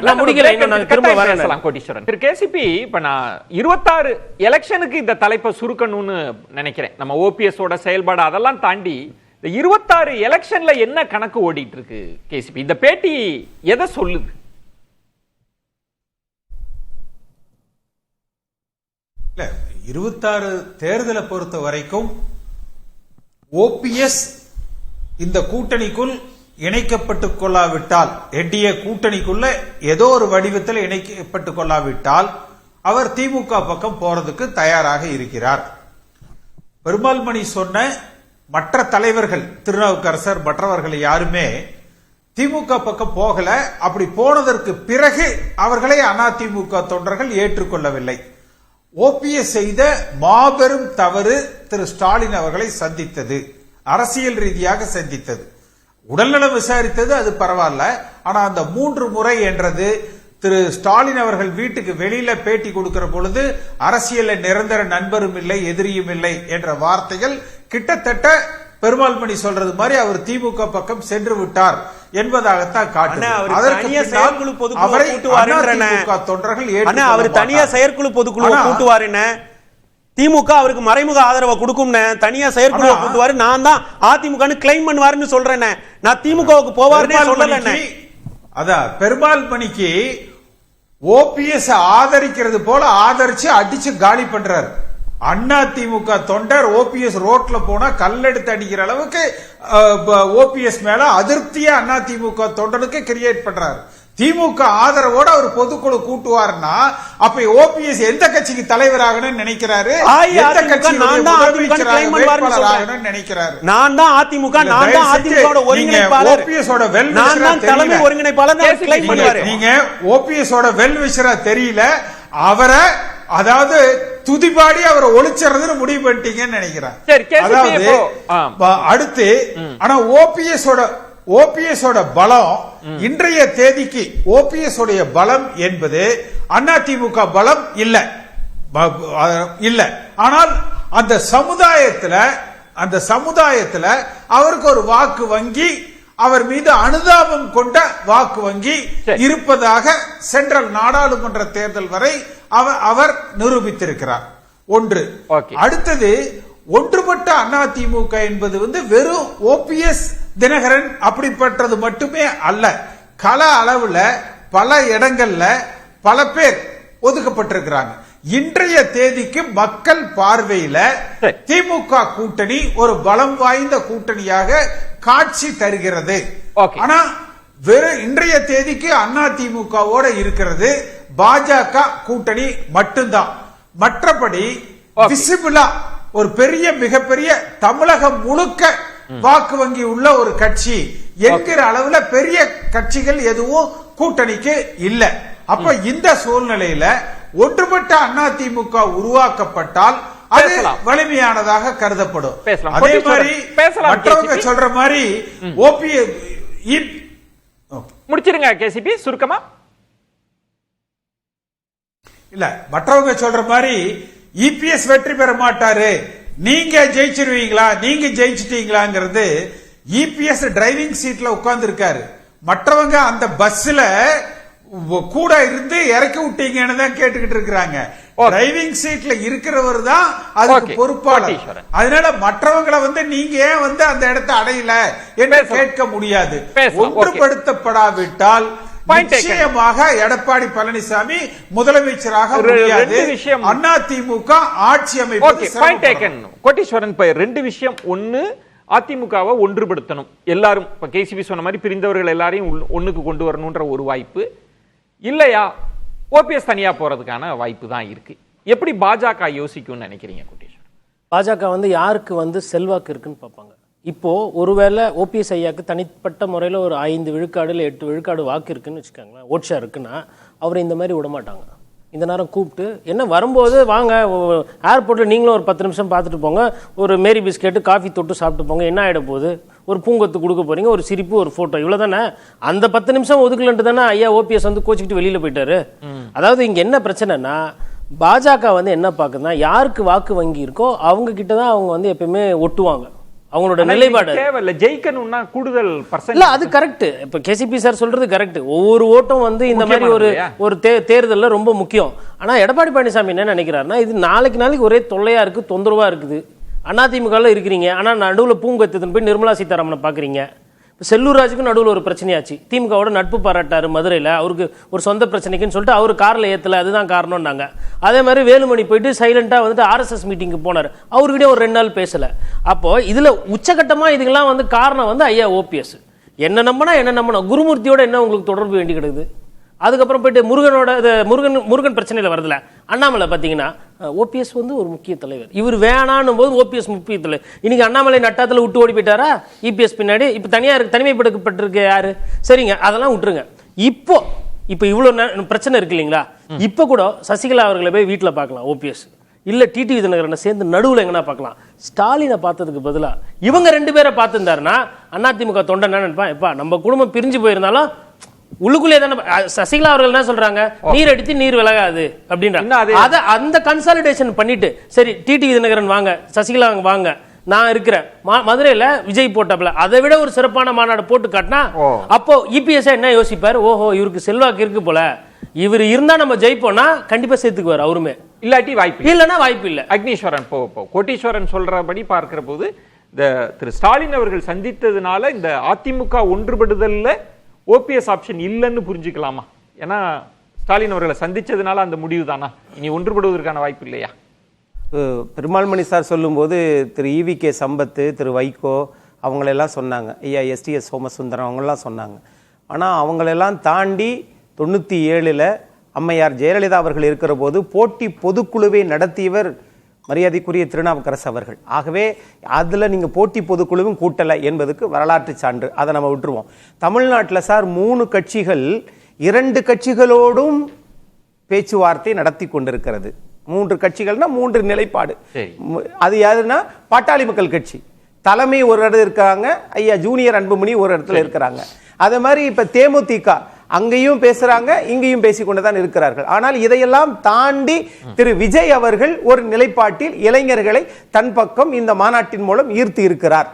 நான் முடிக்கல, இன்னும் நான் திரும்ப வரேன் கோட்டீஸ்வரன். திரு KCP, இப்ப நான் 26 எலெக்ஷனுக்கு இந்த தலைப்பை சுருக்கணும்னு நினைக்கிறேன். நம்ம OPS ஓட செயல்பாடு அதெல்லாம் தாண்டி இந்த 26 எலெக்ஷன்ல என்ன கணக்கு ஓடிட்டு இருக்கு KCP? இந்த பேட்டி எதை சொல்லுது? இல்ல 26 தேர்தலை பொறுத்த வரைக்கும் OPS இந்த கூட்டணிக்குள் இணைக்கப்பட்டுக் கொள்ளாவிட்டால், என்டிஏ கூட்டணிக்குள்ள ஏதோ ஒரு வடிவத்தில் இணைக்கப்பட்டுக் கொள்ளாவிட்டால் அவர் திமுக பக்கம் போறதுக்கு தயாராக இருக்கிறார். பெருமாள்மணி சொன்ன மற்ற தலைவர்கள் திருநாவுக்கரசர் மற்றவர்கள் யாருமே திமுக பக்கம் போகல. அப்படி போனதற்கு பிறகு அவர்களை அதிமுக தொண்டர்கள் ஏற்றுக்கொள்ளவில்லை. ஓபிஎஸ் செய்த மாபெரும் தவறு திரு ஸ்டாலின் அவர்களை சந்தித்தது, அரசியல் ரீதியாக சந்தித்தது. உடல்நலம் விசாரித்தது அது பரவாயில்ல. ஆனா அந்த 3 முறை என்றது, திரு ஸ்டாலின் அவர்கள் வீட்டுக்கு வெளியில பேட்டி கொடுக்கிற பொழுது அரசியல நிரந்தர நண்பரும் இல்லை எதிரியும் இல்லை என்ற வார்த்தைகள் கிட்டத்தட்ட பெருமாள் மணி சொல்றது மாதிரி அவர் திமுக பக்கம் சென்று விட்டார் என்பதாகத்தான் காட்டுது. அவர் தனியா செயற்குழு பொதுக்குழுவை கூட்டுவார். திமுக அவருக்கு மறைமுக ஆதரவை கொடுக்கும், தனியா செயற்குழுவை கூட்டுவாரு. நான் தான் அதிமுக கிளைம் பண்ணுவாருன்னு சொல்றேன். நான் திமுகவுக்கு போவாருன்னு சொல்லல. அதான் பெருமாள் மணிக்கு ஓபிஎஸ் ஆதரிக்கிறது போல ஆதரிச்சு அடிச்சு காலி பண்றாரு. அதிமுக தொண்டர் ஓபிஎஸ் ரோட்ல போனா கல்லெடுத்து அடிக்கிற அளவுக்கு ஓபிஎஸ் மேல அதிருப்தியா அதிமுக தொண்டனுக்கு கிரியேட் பண்றாரு. திமுக ஆதரவோட அவர் பொதுக்குழு கூட்டுவார்னா அப்ப ஓபிஎஸ் எந்த கட்சிக்கு தலைவராகணும்னு நினைக்கிறாரு, எந்த கட்சிக்கு நினைக்கிறாரு? நான் தான் அதிமுக, நான் தான் அதிமுக ஒருங்கிணைப்பாளர், ஓபிஎஸோட வெல் நான் தான் தலைமை ஒருங்கிணைப்பாளர். நீங்க ஓபிஎஸோட வெல் விஷரா தெரியல, அவரை அதாவது துதிபாடி அவரை ஒளிச்சறதுன்னு முடிவு பண்ணிட்டீங்கன்னு நினைக்கிறேன். அதாவது அடுத்து ஆனா ஓபிஎஸோட பலம் இன்றைய தேதிக்கு ஓபிஎஸ் உடைய பலம் என்பது அதிமுக பலம் இல்ல. ஆனால் அந்த சமுதாயத்துல அவருக்கு ஒரு வாக்கு வங்கி, அவர் மீது அனுதாபம் கொண்ட வாக்கு வங்கி இருப்பதாக சென்ட்ரல் நாடாளுமன்ற தேர்தல் வரை அவர் நிரூபித்திருக்கிறார். ஒன்று. அடுத்தது, ஒன்றுபட்ட அதிமுக என்பது வெறும் ஓபிஎஸ் தினகரன் அப்படிப்பட்டது மட்டுமே அல்ல. கள அளவுல பல இடங்கள்ல பல பேர் ஒதுக்கப்பட்டிருக்கிறாங்க. இன்றைய தேதிக்கு மக்கள் பார்வையில திமுக கூட்டணி ஒரு பலம் வாய்ந்த கூட்டணியாக காட்சி தருகிறது. ஆனா வெறும் இன்றைய தேதிக்கு அதிமுகவோட இருக்கிறது பாஜக கூட்டணி மட்டும்தான். மற்றபடி விசிபிளா ஒரு பெரிய மிகப்பெரிய தமிழகம் முழுக்க வாக்கு வங்கி உள்ள ஒரு கட்சி என்கிற அளவுல பெரிய கட்சிகள் எதுவும் கூட்டணிக்கு இல்ல. அப்ப இந்த சூழ்நிலையில ஒன்றுபட்ட அதிமுக உருவாக்கப்பட்டால் அது வலிமையானதாக கருதப்படும். அதே மாதிரி மற்றவங்க சொல்ற மாதிரி முடிச்சிருங்க கேசிபி சுருக்கமா. இல்ல, மற்றவங்க சொல்ற மாதிரி இபிஎஸ் வெற்றி பெற மாட்டாரு, நீங்க ஜெயிச்சிருவீங்களா, நீங்க ஜெயிச்சிட்டீங்களாங்கிறது. இபிஎஸ் டிரைவிங் சீட்ல உட்கார்ந்து இருக்காரு, மற்றவங்க அந்த பஸ்ல கூட இருந்து இறக்கி விட்டீங்கன்னு தான் கேட்டுக்கிட்டு இருக்கிறாங்க. டிரைவிங் சீட்ல இருக்கிறவர் தான் அதுக்கு பொறுப்பாளர். அதனால மற்றவங்களை நீங்க ஏன் அந்த இடத்தை அடையல என்று கேட்க முடியாது. ஒன்றுபடுத்தப்படாவிட்டால் நிச்சயமாக எடப்பாடி பழனிசாமி முதலமைச்சராக முடியாது. அதிமுக ஆட்சி அமைப்பு. கோட்டீஸ்வரன் 2 விஷயம். ஒன்னு, அதிமுகவை ஒன்றுபடுத்தணும். எல்லாரும் இப்ப கேசிபி சொன்ன மாதிரி பிரிந்தவர்கள் எல்லாரையும் ஒண்ணுக்கு கொண்டு வரணும்ன்ற ஒரு வாய்ப்பு இல்லையா, ஓபிஎஸ் தனியா போறதுக்கான வாய்ப்பு தான் இருக்கு. எப்படி பாஜக யோசிக்கும்னு நினைக்கிறீங்க கோட்டீஸ்வரன்? பாஜக யாருக்கு செல்வாக்கு இருக்குன்னு பார்ப்பாங்க. இப்போ ஒருவேளை ஓபிஎஸ் ஐயாக்கு தனிப்பட்ட முறையில் ஒரு 5 விழுக்காடு இல்லை 8 விழுக்காடு வாக்கு இருக்குன்னு வச்சுக்கோங்களேன், ஓட் ஷேர் இருக்குன்னா அவரை இந்த மாதிரி விட மாட்டாங்க. இந்த நேரம் கூப்பிட்டு என்ன வரும்போது வாங்க ஏர்போர்ட்டில் நீங்களும் ஒரு 10 நிமிஷம் பார்த்துட்டு போங்க, ஒரு மேரி பிஸ்கெட்டு காஃபி தொட்டு சாப்பிட்டு போங்க, என்ன ஆகிட போகுது, ஒரு பூங்கொத்து கொடுக்க போறீங்க, ஒரு சிரிப்பு, ஒரு ஃபோட்டோ, இவ்வளோ தானே. அந்த 10 நிமிஷம் ஒதுக்கலன்ட்டு தானே ஐயா ஓபிஎஸ் கோச்சிக்கிட்டு வெளியில் போயிட்டாரு. அதாவது இங்கே என்ன பிரச்சனைனா, பாஜக என்ன பார்க்குதுன்னா, யாருக்கு வாக்கு வங்கி இருக்கோ அவங்க கிட்ட தான் அவங்க எப்பயுமே ஒட்டுவாங்க. அவங்களோட நிலைப்பாடு ஜெயிக்கணும்னா கூடுதல் இல்ல, அது கரெக்ட். இப்ப கேசிபி சார் சொல்றது கரெக்ட். ஒவ்வொரு ஓட்டும் இந்த மாதிரி ஒரு தேர்தல்ல ரொம்ப முக்கியம். ஆனா எடப்பாடி பழனிசாமி என்ன நினைக்கிறாருன்னா, இது நாளைக்கு ஒரே தொல்லையா இருக்கு, தொந்தரவா இருக்குது. அதிமுக இருக்கிறீங்க, ஆனா நடுவுல பூங்கொத்து போய் நிர்மலா சீதாராமனை பாக்குறீங்க. செல்லூர் ராஜுக்கு நடுவில் ஒரு பிரச்சனையாச்சு, திமுகவோட நட்பு பாராட்டாரு மதுரையில், அவருக்கு ஒரு சொந்த பிரச்சனைக்குன்னு சொல்லிட்டு அவர் காரில் ஏற்றல, அதுதான் காரணம்னாங்க. அதே மாதிரி வேலுமணி போயிட்டு சைலண்டாக ஆர்எஸ்எஸ் மீட்டிங்கு போனார், அவர்கிட்டயே ஒரு 2 நாள் பேசலை. அப்போ இதில் உச்சகட்டமாக இதுக்கெல்லாம் காரணம் ஐயா ஓபிஎஸ். என்ன நம்பினா குருமூர்த்தியோட என்ன உங்களுக்கு தொடர்பு வேண்டி கிடக்குது? அதுக்கப்புறம் போயிட்டு முருகன் பிரச்சனையில வருதுல, அண்ணாமலை பாத்தீங்கன்னா ஓபிஎஸ் வந்து ஒரு முக்கிய தலைவர், இவர் வேணான்னும் போது ஓபிஎஸ் முக்கிய தலைவர். இன்னைக்கு அண்ணாமலை நட்டாத்துல விட்டு ஓடி போயிட்டாரா இபிஎஸ் பின்னாடி. இப்ப தனிமைப்படுத்தப்பட்டிருக்கு யாரு? சரிங்க, அதெல்லாம் விட்டுருங்க. இப்போ இவ்வளவு பிரச்சனை இருக்கு இல்லைங்களா, இப்ப கூட சசிகலா அவர்களை போய் வீட்டுல பார்க்கலாம் ஓபிஎஸ், இல்ல டிடி விதிநகரனை சேர்ந்து நடுவுல எங்கன்னா பார்க்கலாம். ஸ்டாலினை பார்த்ததுக்கு பதிலா இவங்க 2 பேரை பார்த்திருந்தாருன்னா அதிமுக தொண்டை என்ன நினைப்பான், எப்பா நம்ம குடும்பம் பிரிஞ்சு போயிருந்தாலும் உள்ளுக்குள்ளே தானே. சசிகலா அவர்கள் என்ன சொல்றாங்க, நீர் அடித்து நீர் விலகாது அப்படின்ற அந்த கன்சாலிடேஷன் பண்ணிட்டு, சரி டிடி விதிநகரன் வாங்க, சசிகலா வாங்க, நான் இருக்கிறேன் மதுரையில விஜய் போட்டப்பல அதை விட ஒரு சிறப்பான மாநாடு போட்டு காட்டினா அப்போ இபிஎஸ் என்ன யோசிப்பாரு, ஓஹோ இவருக்கு செல்வாக்கு இருக்கு போல, இவர் இருந்தா நம்ம ஜெயிப்போம்னா கண்டிப்பா சேர்த்துக்குவார் அவருமே, இல்லாட்டி வாய்ப்பு இல்லைன்னா வாய்ப்பு இல்லை. அக்னீஸ்வரன் கோட்டீஸ்வரன் சொல்றபடி பார்க்கிற போது இந்த திரு ஸ்டாலின் அவர்கள் சந்தித்ததுனால இந்த அதிமுக ஒன்றுபடுதல்ல ஓபிஎஸ் ஆப்ஷன் இல்லைன்னு புரிஞ்சுக்கலாமா? ஏன்னா ஸ்டாலின் அவர்களை சந்திச்சதுனால அந்த முடிவு தானா, இனி ஒன்றுபடுவதற்கான வாய்ப்பு இல்லையா? பெருமாள்மணி சார் சொல்லும்போது திரு ஈவி.கே. சம்பத்து, திரு வைகோ அவங்களெல்லாம் சொன்னாங்க, ஐயா எஸ்டிஎஸ் சோமசுந்தரம் அவங்கெல்லாம் சொன்னாங்க. ஆனால் அவங்களெல்லாம் தாண்டி 97 அம்மையார் ஜெயலலிதா அவர்கள் இருக்கிற போது போட்டி பொதுக்குழுவை நடத்தியவர் மரியாதைக்குரிய திருநாவுக்கரசு அவர்கள். ஆகவே அதில் நீங்கள் போட்டி பொதுக்குழுவும் கூட்டலை என்பதுக்கு வரலாற்று சான்று, அதை நம்ம விட்டுருவோம். தமிழ்நாட்டில் சார் 3 கட்சிகள் 2 கட்சிகளோடும் பேச்சுவார்த்தை நடத்தி கொண்டிருக்கிறது. 3 கட்சிகள்னா 3 நிலைப்பாடு. அது யாருன்னா பாட்டாளி மக்கள் கட்சி தலைமை ஒரு இடத்துல இருக்காங்க, ஐயா ஜூனியர் அன்புமணி ஒரு இடத்துல இருக்கிறாங்க. அதே மாதிரி இப்ப தேமுதிக அங்கேயும் பேசுறாங்க, இங்கேயும் பேசிக்கொண்டுதான் இருக்கிறார்கள். ஆனால் இதையெல்லாம் தாண்டி திரு விஜய் அவர்கள் ஒரு நிலைப்பாட்டில் இளைஞர்களை தன் பக்கம் இந்த மாநாட்டின் மூலம் ஈர்த்து இருக்கிறார்.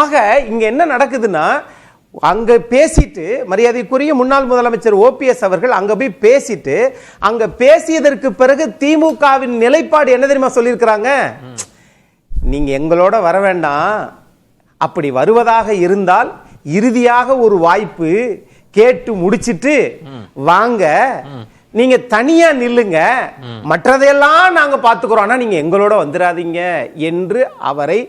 ஆக இங்க என்ன நடக்குதுன்னா, அங்க பேசிட்டு மரியாதைக்குரிய முன்னாள் முதலமைச்சர் ஓபிஎஸ் அவர்கள் அங்க போய் பேசிட்டு, அங்க பேசியதற்கு பிறகு திமுகவின் நிலைப்பாடு என்ன தெரியுமா சொல்லியிருக்கிறாங்க, நீங்க எங்களோட வர வேண்டாம், அப்படி வருவதாக இருந்தால் இறுதியாக ஒரு வாய்ப்பு கேட்டு முடிச்சிட்டு வாங்க, நீங்க தனியா நில்லுங்க, மற்றதையெல்லாம் நாங்க பாத்துக்கிறோம், ஆனா நீங்க எங்களோட வந்துடாதீங்க என்று அவரை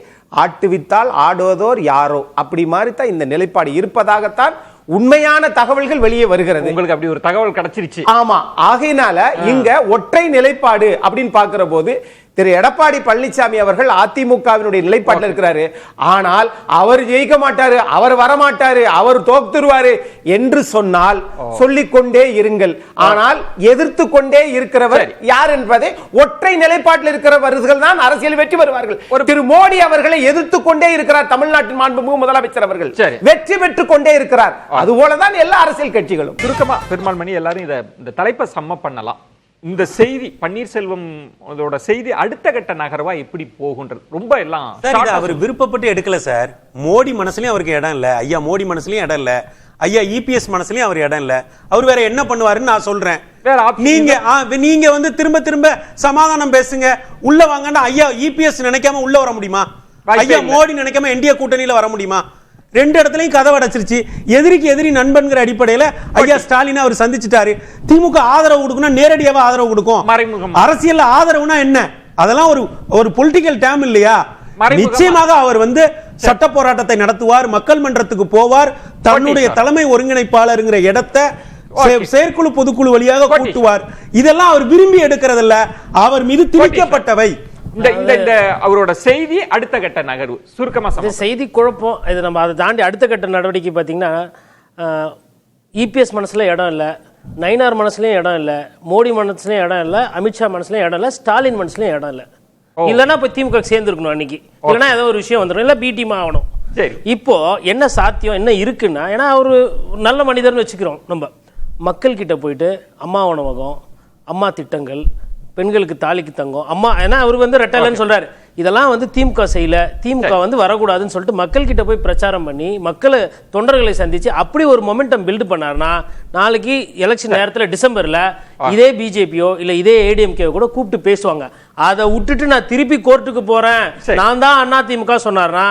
ஆட்டுவித்தால் ஆடுவதோர் யாரோ அப்படி மாதிரி தான் இந்த நிலைப்பாடு இருப்பதாகத்தான் உண்மையான தகவல்கள் வெளியே வருகிறது. உங்களுக்கு அப்படி ஒரு தகவல் கிடைச்சிருச்சு. ஆமா, ஆகையினால இங்க ஒற்றை நிலைப்பாடு அப்படின்னு பாக்குற போது திரு எடப்பாடி பழனிசாமி அவர்கள் அதிமுகவினுடைய நிலைப்பாட்டில் இருக்கிறாரு. ஆனால் அவர் ஜெயிக்க மாட்டாரு, அவர் வரமாட்டாரு, அவர் தோத்துருவாரு என்று சொன்னால் சொல்லிக்கொண்டே இருங்கள். ஆனால் எதிர்த்து கொண்டே இருக்கிறவர் யார் என்பதை ஒற்றை நிலைப்பாட்டில் இருக்கிறவர்கள் தான் அரசியல் வெற்றி பெறுவார்கள். திரு மோடி அவர்களை எதிர்த்து கொண்டே இருக்கிறார் தமிழ்நாட்டின் மாண்புமிகு முதலமைச்சர் அவர்கள், வெற்றி பெற்றுக் கொண்டே இருக்கிறார். அதுபோலதான் எல்லா அரசியல் கட்சிகளும். சுருக்கமா பெருமாள் மணி எல்லாரும் இந்த தலைப்பை சம்ம பண்ணலாம். இந்த செய்தி பன்னீர்செல்வம் செய்தி அடுத்த கட்ட நகர்வா எப்படி போகுன்றது ரொம்ப எல்லாம் அவர் விருப்பப்பட்டு எடுக்கல சார். மோடி மனசுலயும் அவருக்கு இடம் இல்ல, ஐயா மோடி மனசுலயும் இடம் இல்ல, ஐயா இபிஎஸ் மனசுலயும் அவர் இடம் இல்ல. அவர் வேற என்ன பண்ணுவாருன்னு நான் சொல்றேன். நீங்க வந்து திரும்ப திரும்ப சமாதானம் பேசுங்க, உள்ள வாங்கன்னா ஐயா இபிஎஸ் நினைக்காம உள்ள வர முடியுமா? ஐயா மோடி நினைக்காம என்டிஏ கூட்டணியில வர முடியுமா? 2 இடத்துலயும் கதவு அடைச்சிருச்சு. எதிரிக்கு எதிரி நண்பன்கிற அடிப்படையில ஐயா ஸ்டாலின் அவர் சந்திச்சுட்டாரு. திமுக ஆதரவு கொடுக்கணும், நேரடியாக ஆதரவு கொடுக்கும். அரசியல் ஆதரவுனா என்ன? அதெல்லாம் ஒரு பொலிட்டிக்கல் டேம் இல்லையா? நிச்சயமாக அவர் வந்து சட்ட போராட்டத்தை நடத்துவார், மக்கள் மன்றத்துக்கு போவார், தன்னுடைய தலைமை ஒருங்கிணைப்பாளருங்கிற இடத்தை செயற்குழு பொதுக்குழு வழியாக கூட்டுவார். இதெல்லாம் அவர் விரும்பி எடுக்கிறதில்ல, அவர் மீது திணிக்கப்பட்டவை. இந்த அவரோட செய்தி அடுத்த கட்ட நகர்வு சுருக்கமா செய்தி குழப்பம். இது நம்ம அதை தாண்டி அடுத்த கட்ட நடவடிக்கை பார்த்தீங்கன்னா, இபிஎஸ் மனசுல இடம் இல்லை, நயினார் மனசுலயும் இடம் இல்லை, மோடி மனசுலயும் இடம் இல்லை, அமித்ஷா மனசுலயும் இடம் இல்லை, ஸ்டாலின் மனசுலயும் இடம் இல்லை. இல்லைன்னா இப்போ திமுக சேர்ந்துருக்கணும் அன்னைக்கு, இல்லைன்னா ஏதோ ஒரு விஷயம் வந்துடும், இல்லை பி டீம் ஆகணும். இப்போ என்ன சாத்தியம் என்ன இருக்குன்னா, ஏன்னா ஒரு நல்ல மனிதர்னு வச்சுக்கிறோம் நம்ம, மக்கள் கிட்ட போயிட்டு அம்மா உணவகம், அம்மா திட்டங்கள், பெண்களுக்கு தாலிக்கு தங்கம், அம்மா ஏன்னா அவர் வந்து ரெட்டலன்னு சொல்றாரு, இதெல்லாம் வந்து திமுக செய்யல, திமுக வந்து வரக்கூடாதுன்னு சொல்லிட்டு மக்கள் கிட்ட போய் பிரச்சாரம் பண்ணி மக்களை தொண்டர்களை சந்திச்சு அப்படி ஒரு மொமெண்டம் பில்டு பண்ணாருன்னா, நாளைக்கு எலெக்ஷன் நேரத்தில் டிசம்பர்ல இதே பிஜேபியோ இல்ல இதே ஏடிஎம்கே கூட கூப்பிட்டு பேசுவாங்க. அதை விட்டுட்டு நான் திருப்பி கோர்ட்டுக்கு போறேன், நான் தான் அதிமுக சொன்னார்னா,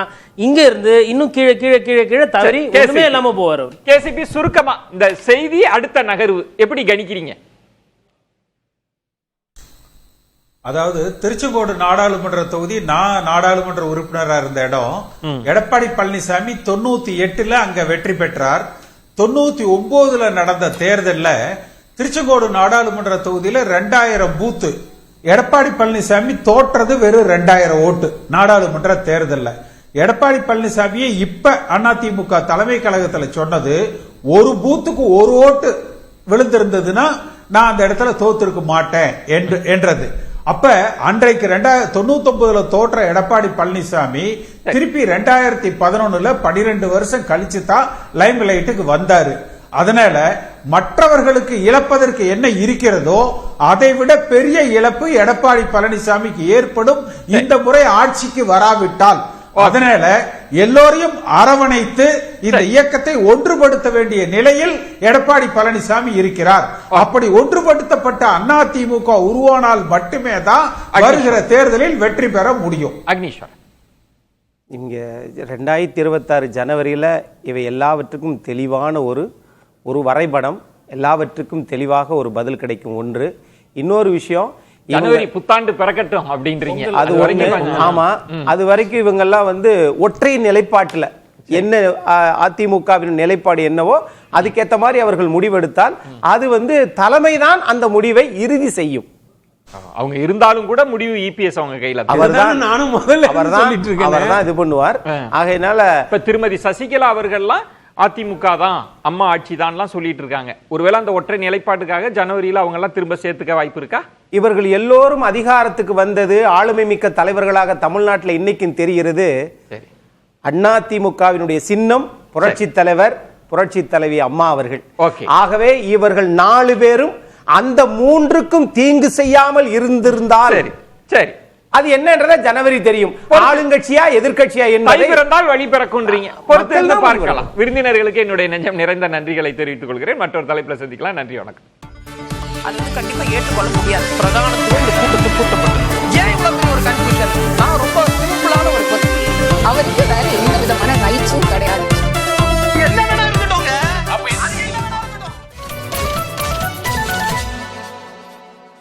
இங்க இருந்து இன்னும் கீழே கீழே கீழே கீழே தவறி ஒண்ணுமே இல்லாம போவார். கேசிபி சுருக்கமா இந்த செய்தி அடுத்த நகர்வு எப்படி கணிக்கிறீங்க? அதாவது திருச்செங்கோடு நாடாளுமன்ற தொகுதி நான் நாடாளுமன்ற உறுப்பினராக இருந்த இடம். எடப்பாடி பழனிசாமி 98 அங்க வெற்றி பெற்றார். 99 நடந்த தேர்தலில் திருச்செங்கோடு நாடாளுமன்ற தொகுதியில 2000 பூத்து. எடப்பாடி பழனிசாமி தோற்றது வெறும் 2000 ஓட்டு நாடாளுமன்ற தேர்தல்ல. எடப்பாடி பழனிசாமியே இப்ப அதிமுக தலைமை கழகத்துல சொன்னது, ஒரு பூத்துக்கு ஒரு ஓட்டு விழுந்திருந்ததுன்னா நான் அந்த இடத்துல தோத்திருக்க மாட்டேன் என்றது. அப்ப அன்றைக்கு 1999 தோற்ற எடப்பாடி பழனிசாமி திருப்பி 2011 12 வருஷம் கழிச்சு தான் லைம் லைட்டுக்கு வந்தாரு. அதனால மற்றவர்களுக்கு இழப்பதற்கு என்ன இருக்கிறதோ அதை விட பெரிய இழப்பு எடப்பாடி பழனிசாமிக்கு ஏற்படும் இந்த முறை ஆட்சிக்கு வராவிட்டால். அதனால எல்லோரையும் அரவணைத்து இந்த இயக்கத்தை ஒன்றுபடுத்த வேண்டிய நிலையில் எடப்பாடி பழனிசாமி இருக்கிறார். அப்படி ஒன்றுபடுத்தப்பட்ட அதிமுக உருவானால் மட்டுமே தான் வருகிற தேர்தலில் வெற்றி பெற முடியும். அக்னீஸ்வர், இங்க 2026 ஜனவரியில இவை எல்லாவற்றுக்கும் தெளிவான ஒரு வரைபடம், எல்லாவற்றுக்கும் தெளிவாக ஒரு பதில் கிடைக்கும். ஒன்று. இன்னொரு விஷயம், ஜனவரி புத்தாண்டு பிறக்கட்டும் அப்படின்றீங்க. அது ஒண்ணு. ஆமா, அது வரைக்கும் இவங்க எல்லாம் ஒற்றை நிலைப்பாட்டுல என்ன அதிமுகவின் நிலைப்பாடு என்னவோ அதுக்கேற்ற மாதிரி அவர்கள் முடிவெடுத்தால் அது தலைமைதான் அந்த முடிவை இறுதி செய்யும். அவங்க இருந்தாலும் கூட முடிவு இபிஎஸ் அவங்க கையில. அவர்தான் நானும் முதல்ல அவர்தான் இது பண்ணுவார். ஆகையினால இப்ப திருமதி சசிகலா அவர்கள்லாம் அதிமுக தான், அம்மா ஆட்சி தான் சொல்லிட்டு இருக்காங்க. ஒருவேளை அந்த ஒற்றை நிலைப்பாட்டுக்காக ஜனவரியில அவங்க எல்லாம் திரும்ப சேர்த்துக்க வாய்ப்பு இருக்கா? இவர்கள் எல்லோரும் அதிகாரத்துக்கு வந்தது ஆளுமை மிக்க தலைவர்களாக தமிழ்நாட்டில் இன்னைக்கும் தெரிகிறது. அதிமுகவினுடைய சின்னம் புரட்சி தலைவர், புரட்சி தலைவி அம்மா அவர்கள். ஆகவே இவர்கள் 4 பேரும் அந்த 3க்கும் தீங்கு செய்யாமல் இருந்திருந்தால் சரி, அது என்னன்றத ஜனவரி தெரியும். ஆளுங்கட்சியா எதிர்கட்சியா இருந்தால் வழி பிறக்கும்ன்றீங்க. பொறுத்து பார்க்கலாம். விருந்தினர்களுக்கு என்னுடைய நெஞ்சம் நிறைந்த நன்றிகளை தெரிவித்துக் கொள்கிறேன். மற்றொரு தலைப்புல சந்திக்கலாம். நன்றி, வணக்கம். அது கண்டிப்பா ஏற்றுக்கொள்ள முடியாது. பிரதானத்துவம் இந்த கூட்டத்தில் கூட்டப்பட்டது. ஏன் இவ்வளவு பெரிய ஒரு கன்ஃபியூஷன்? நான் ரொம்ப சிம்பிளான ஒரு அவருக்கு வேற எந்த விதமான ரைட்ஸும் கிடையாது.